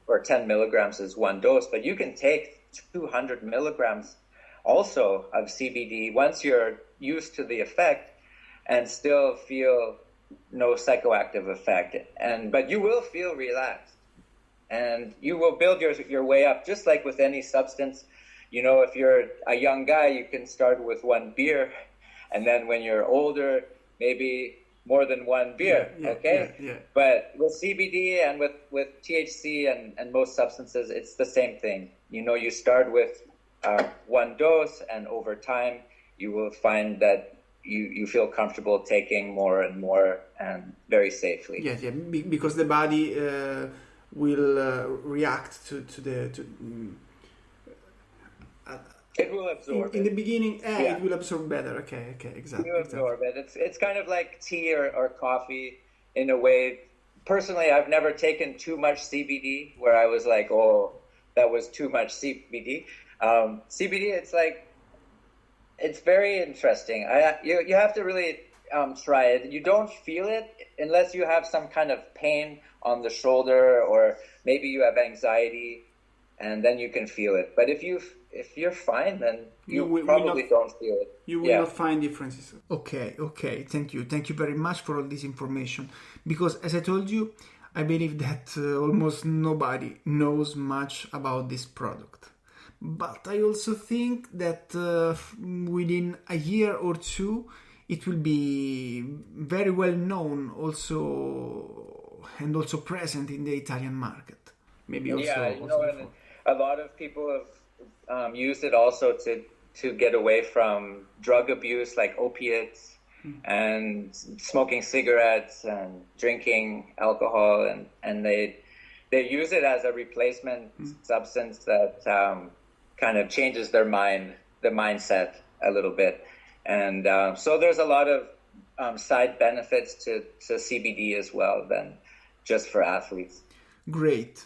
or 10 milligrams is one dose, but you can take 200 milligrams also of CBD once you're used to the effect and still feel no psychoactive effect. But you will feel relaxed and you will build your way up, just like with any substance. If you're a young guy, you can start with one beer, and then when you're older, maybe more than one beer, okay? Yeah. But with CBD and with THC and most substances, it's the same thing. You start with one dose, and over time, you will find that you feel comfortable taking more and more and very safely. Yes, because the body will react to it will absorb in the beginning. It will absorb better. Okay, exactly. It will absorb it. It's kind of like tea or coffee in a way. Personally, I've never taken too much CBD where I was like, oh, that was too much CBD. CBD, it's very interesting. You have to really try it. You don't feel it unless you have some kind of pain on the shoulder, or maybe you have anxiety, and then you can feel it. But if you're fine, then you probably don't feel it. You will not find differences. Okay. Thank you very much for all this information. Because as I told you, I believe that almost nobody knows much about this product. But I also think that within a year or two, it will be very well known and also present in the Italian market. Maybe also. A lot of people have used it also to get away from drug abuse, like opiates, and smoking cigarettes and drinking alcohol, and they use it as a replacement substance that kind of changes the mindset a little bit. And so there's a lot of side benefits to CBD as well than just for athletes. Great.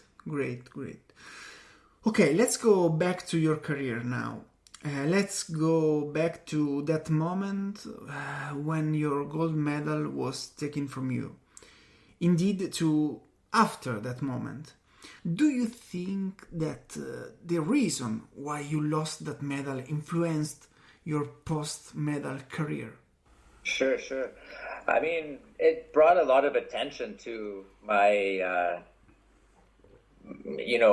Okay, let's go back to your career now. Let's go back to that moment when your gold medal was taken from you. Indeed, to after that moment. Do you think that the reason why you lost that medal influenced your post-medal career? Sure. I mean, it brought a lot of attention to my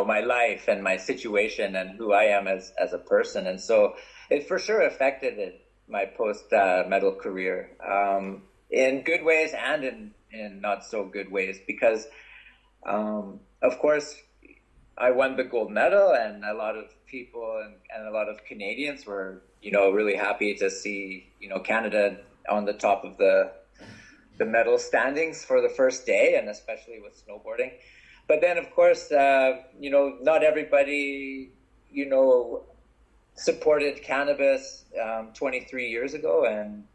my life and my situation and who I am as a person. And so it for sure affected my post-medal career in good ways and in not so good ways, because of course I won the gold medal, and a lot of people and a lot of Canadians were, really happy to see, Canada on the top of the medal standings for the first day, and especially with snowboarding. But then, of course, not everybody, supported cannabis 23 years ago, and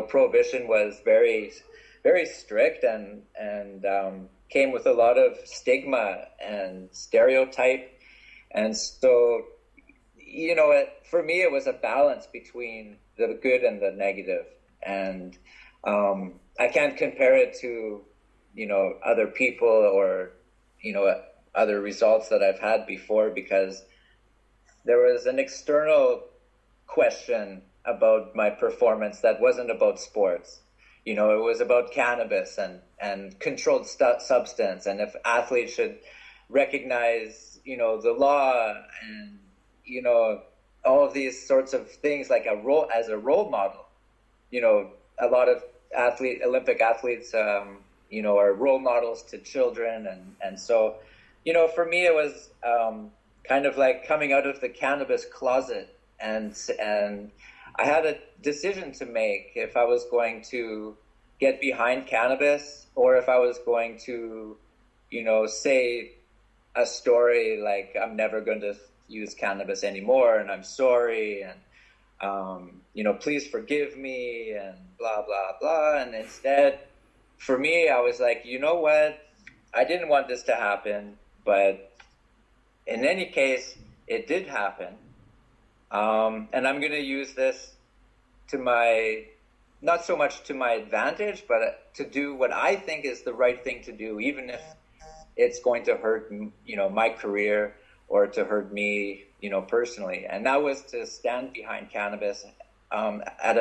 prohibition was very, very strict and came with a lot of stigma and stereotype, and so for me it was a balance between the good and the negative, and I can't compare it to other people or other results that I've had before, because there was an external question about my performance that wasn't about sports. It was about cannabis and controlled substance, and if athletes should recognize, the law and, all of these sorts of things as a role model. A lot of Olympic athletes, are role models to children. And so, for me, it was kind of like coming out of the cannabis closet, and I had a decision to make if I was going to get behind cannabis, or if I was going to, say a story like, I'm never going to use cannabis anymore, and I'm sorry, and, please forgive me, and blah, blah, blah. And instead, for me, I was like, you know what? I didn't want this to happen, but in any case, it did happen. And I'm going to use this to not so much to my advantage, but to do what I think is the right thing to do, even if it's going to hurt, my career or to hurt me, personally. And that was to stand behind cannabis at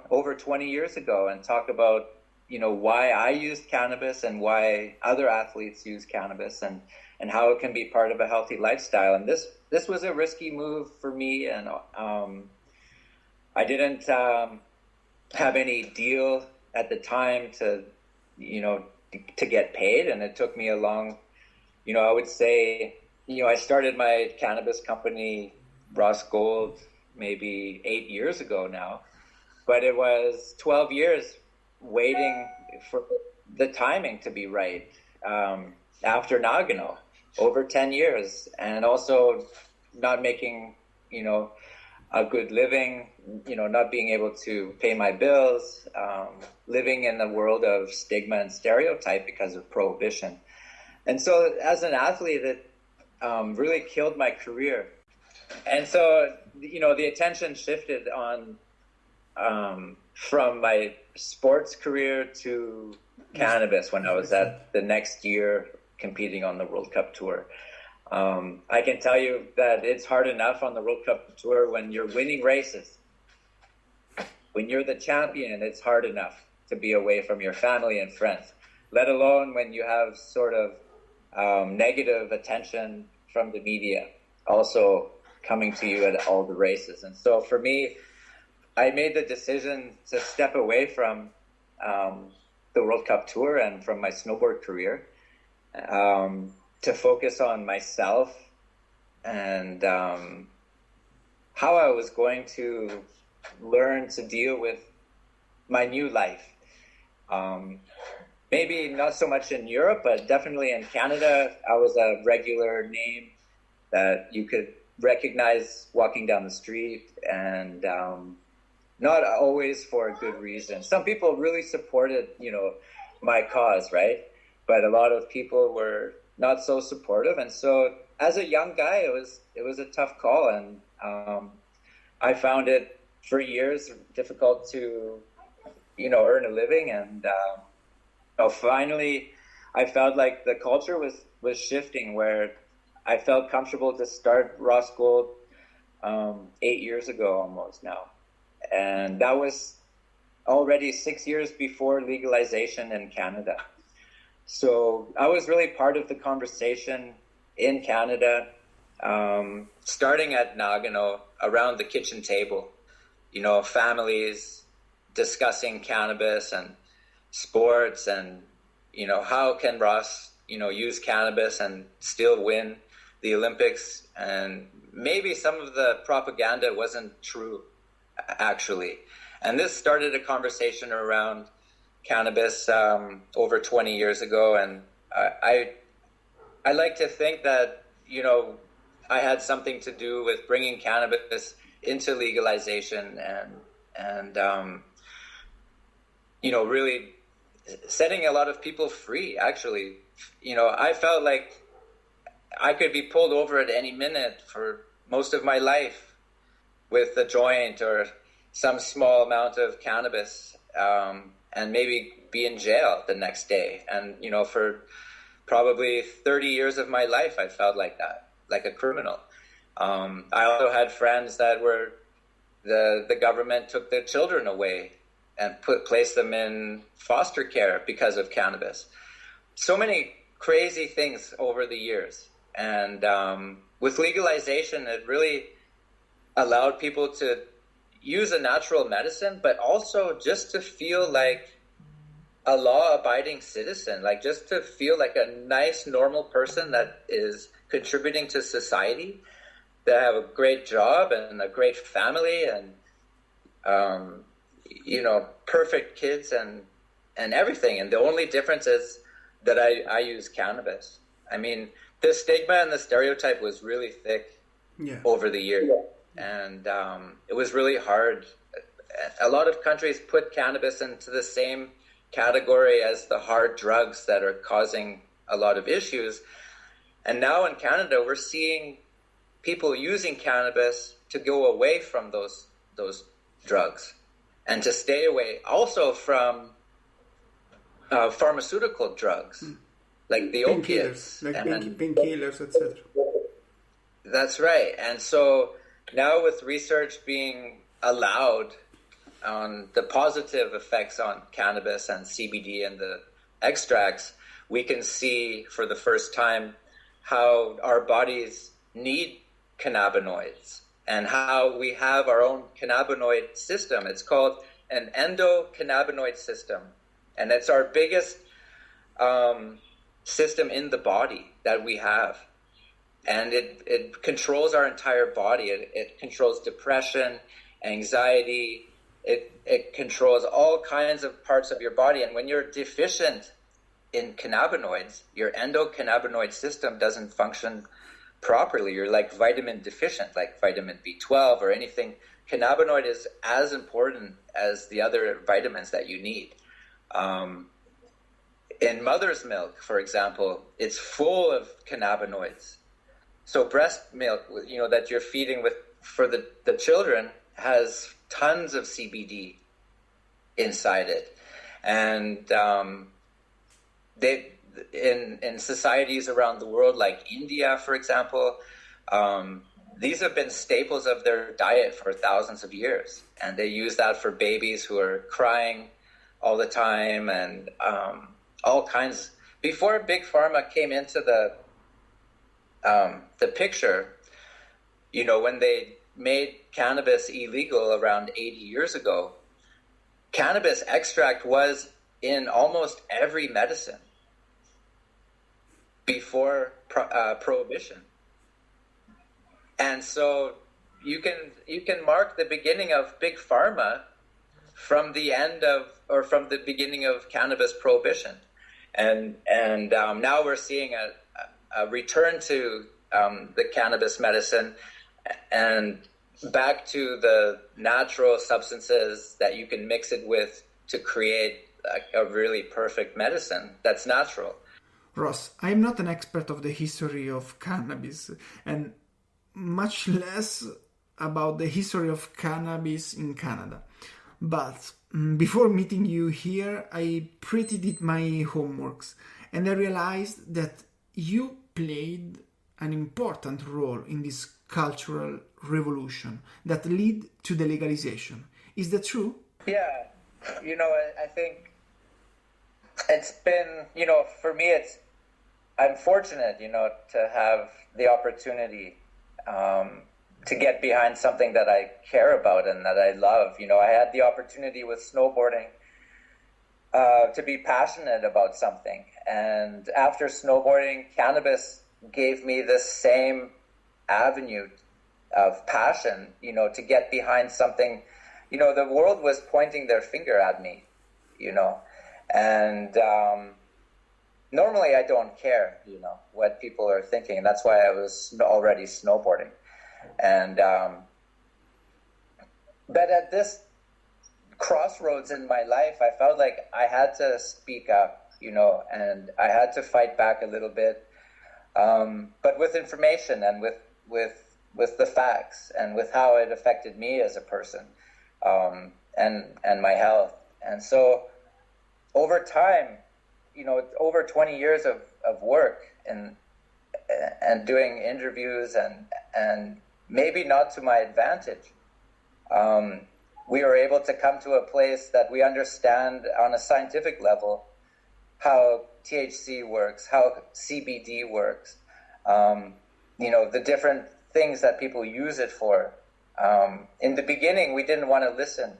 over 20 years ago, and talk about, why I used cannabis and why other athletes use cannabis, and how it can be part of a healthy lifestyle. And this was a risky move for me, and I didn't have any deal at the time to get paid, and it took me a long, I would say, I started my cannabis company, Ross Gold, maybe 8 years ago now, but it was 12 years waiting for the timing to be right. After Nagano, over 10 years, and also not making, a good living, not being able to pay my bills, living in a world of stigma and stereotype because of prohibition. And so as an athlete, it really killed my career. And so, the attention shifted on from my sports career to cannabis when I was at the next year competing on the World Cup Tour. I can tell you that it's hard enough on the World Cup Tour when you're winning races. When you're the champion, it's hard enough to be away from your family and friends, let alone when you have sort of negative attention from the media also coming to you at all the races. And so for me, I made the decision to step away from the World Cup Tour and from my snowboard career, to focus on myself and how I was going to learn to deal with my new life. Maybe not so much in Europe, but definitely in Canada, I was a regular name that you could recognize walking down the street, and not always for a good reason. Some people really supported, my cause, right? But a lot of people were not so supportive. And so as a young guy, it was a tough call. And I found it for years difficult to, earn a living. And finally, I felt like the culture was shifting, where I felt comfortable to start Ross Gold 8 years ago almost now. And that was already 6 years before legalization in Canada. So I was really part of the conversation in Canada, starting at Nagano, around the kitchen table, families discussing cannabis and sports, and, how can Ross, use cannabis and still win the Olympics. And maybe some of the propaganda wasn't true, actually. And this started a conversation around cannabis over 20 years ago. And I like to think that, I had something to do with bringing cannabis into legalization and really setting a lot of people free, actually. I felt like I could be pulled over at any minute for most of my life with a joint or some small amount of cannabis, and maybe be in jail the next day. And, for probably 30 years of my life, I felt like that, like a criminal. I also had friends that were, the government took their children away and placed them in foster care because of cannabis. So many crazy things over the years. And with legalization, it really allowed people to use a natural medicine, but also just to feel like a law-abiding citizen, like just to feel like a nice, normal person that is contributing to society, that have a great job and a great family and, perfect kids and everything. And the only difference is that I use cannabis. I mean, the stigma and the stereotype was really thick over the years. And it was really hard. A lot of countries put cannabis into the same category as the hard drugs that are causing a lot of issues. And now in Canada, we're seeing people using cannabis to go away from those drugs and to stay away also from pharmaceutical drugs like the opiates, like painkillers, etc. That's right. And so now with research being allowed on the positive effects on cannabis and CBD and the extracts, we can see for the first time how our bodies need cannabinoids and how we have our own cannabinoid system. It's called an endocannabinoid system, and it's our biggest system in the body that we have. And it controls our entire body. It controls depression, anxiety. It controls all kinds of parts of your body. And when you're deficient in cannabinoids, your endocannabinoid system doesn't function properly. You're like vitamin deficient, like vitamin B12 or anything. Cannabinoid is as important as the other vitamins that you need. In mother's milk, for example, it's full of cannabinoids. So breast milk, that you're feeding for the children has tons of CBD inside it. And in societies around the world, like India, for example, these have been staples of their diet for thousands of years. And they use that for babies who are crying all the time and all kinds. Before Big Pharma came into the picture, when they made cannabis illegal around 80 years ago, cannabis extract was in almost every medicine before prohibition. And so you can mark the beginning of Big Pharma from the beginning of cannabis prohibition. And now we're seeing a return to the cannabis medicine and back to the natural substances that you can mix it with to create a really perfect medicine that's natural. Ross, I'm not an expert of the history of cannabis and much less about the history of cannabis in Canada. But before meeting you here, I pretty did my homeworks and I realized that you played an important role in this cultural revolution that led to the legalization. Is that true? Yeah. I think it's been, for me, I'm fortunate, to have the opportunity to get behind something that I care about and that I love. I had the opportunity with snowboarding to be passionate about something. And after snowboarding, cannabis gave me this same avenue of passion, to get behind something. The world was pointing their finger at me, and normally I don't care, what people are thinking. That's why I was already snowboarding. And but at this crossroads in my life, I felt like I had to speak up, and I had to fight back a little bit, but with information and with the facts and with how it affected me as a person, and my health. And so over time, over 20 years of work and doing interviews and maybe not to my advantage, we were able to come to a place that we understand on a scientific level how THC works, how CBD works, the different things that people use it for. In the beginning, we didn't want to listen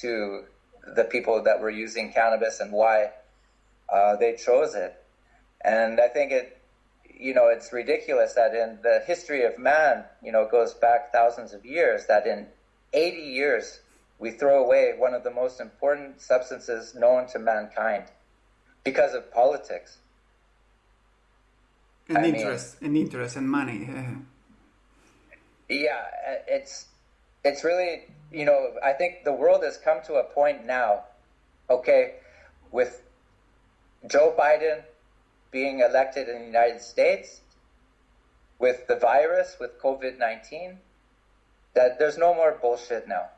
to the people that were using cannabis and why they chose it. And I think it's ridiculous that in the history of man, goes back thousands of years, that in 80 years, we throw away one of the most important substances known to mankind because of politics. And interest and money. Yeah, it's really, I think the world has come to a point now, okay, with Joe Biden being elected in the United States, with the virus, with COVID-19, that there's no more bullshit now.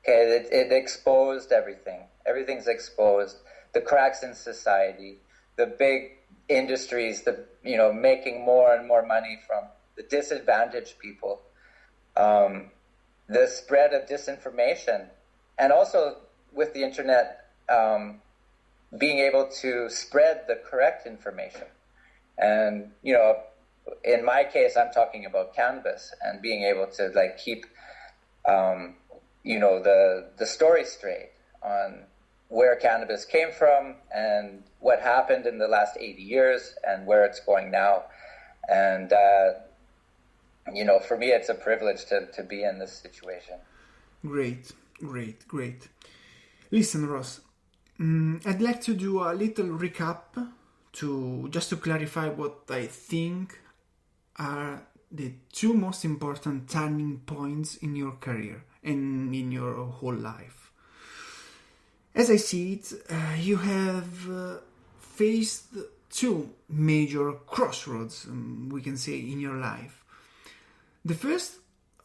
Okay, it exposed everything. Everything's exposed. The cracks in society, the big industries, making more and more money from the disadvantaged people, the spread of disinformation, and also with the internet, being able to spread the correct information. And, in my case, I'm talking about cannabis and being able to keep, the story straight on where cannabis came from and what happened in the last 80 years and where it's going now. And, for me, it's a privilege to be in this situation. Great. Listen, Ross, I'd like to do a little recap just to clarify what I think are the two most important turning points in your career and in your whole life. As I see it, you have faced two major crossroads, we can say, in your life. The first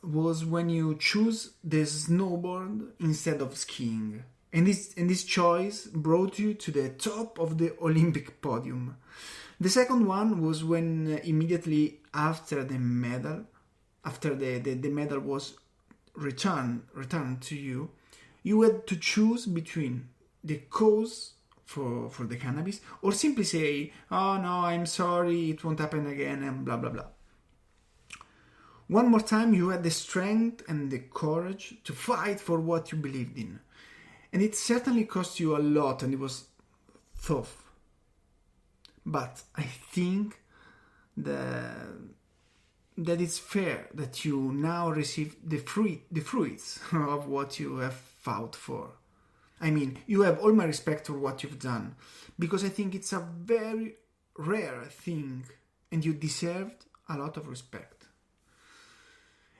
was when you choose the snowboard instead of skiing. And this choice brought you to the top of the Olympic podium. The second one was when immediately after the medal, after the medal was returned to you, you had to choose between the cause for the cannabis or simply say, oh no, I'm sorry, it won't happen again, and blah, blah, blah. One more time, you had the strength and the courage to fight for what you believed in. And it certainly cost you a lot and it was tough. But I think that it's fair that you now receive the fruits of what you have fought for. I mean, you have all my respect for what you've done, because I think it's a very rare thing and you deserved a lot of respect.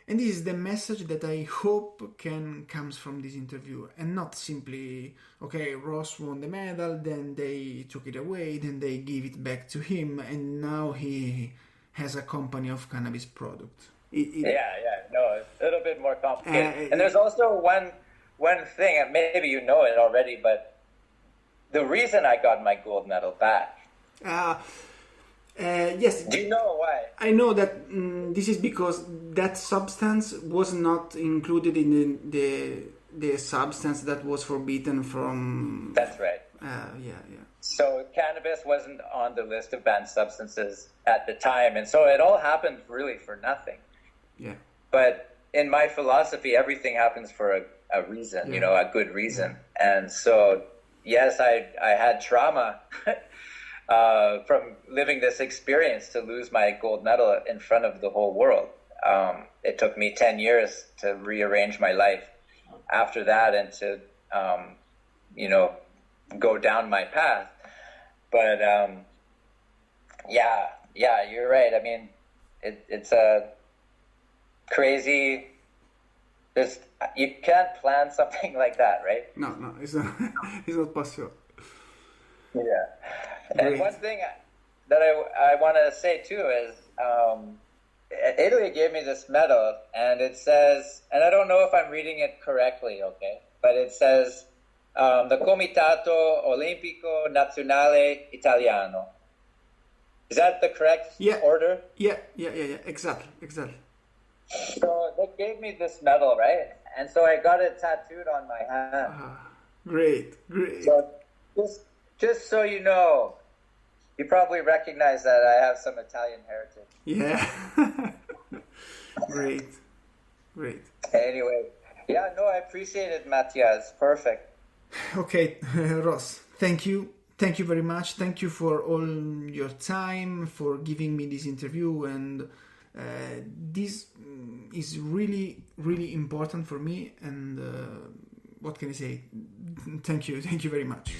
And this is the message that I hope comes from this interview, and not simply, okay, Ross won the medal, then they took it away, then they give it back to him, and now he has a company of cannabis products. No, it's a little bit more complicated. And there's also one thing, and maybe you know it already, but the reason I got my gold medal back. Yes. Do you know why? I know that this is because that substance was not included in the substance that was forbidden from... That's right. Yeah. So cannabis wasn't on the list of banned substances at the time, and so it all happened really for nothing. Yeah. But in my philosophy, everything happens for a reason, a good reason. Yeah. And so, yes, I had trauma from living this experience to lose my gold medal in front of the whole world. It took me 10 years to rearrange my life after that and to, go down my path. But, you're right. I mean, it's a crazy... you can't plan something like that, right? No, it's not possible. Yeah. Great. And one thing that I want to say too is Italy gave me this medal, and it says, and I don't know if I'm reading it correctly, okay, but it says the Comitato Olimpico Nazionale Italiano. Is that the correct order? Yeah, exactly. So they gave me this medal, right? And so I got it tattooed on my hand. Great. So just so you know, you probably recognize that I have some Italian heritage. Yeah. Great. Anyway, I appreciate it, Mattia. It's perfect. Okay, Ross, thank you. Thank you very much. Thank you for all your time, for giving me this interview, and this is really, really important for me, and what can I say? Thank you very much.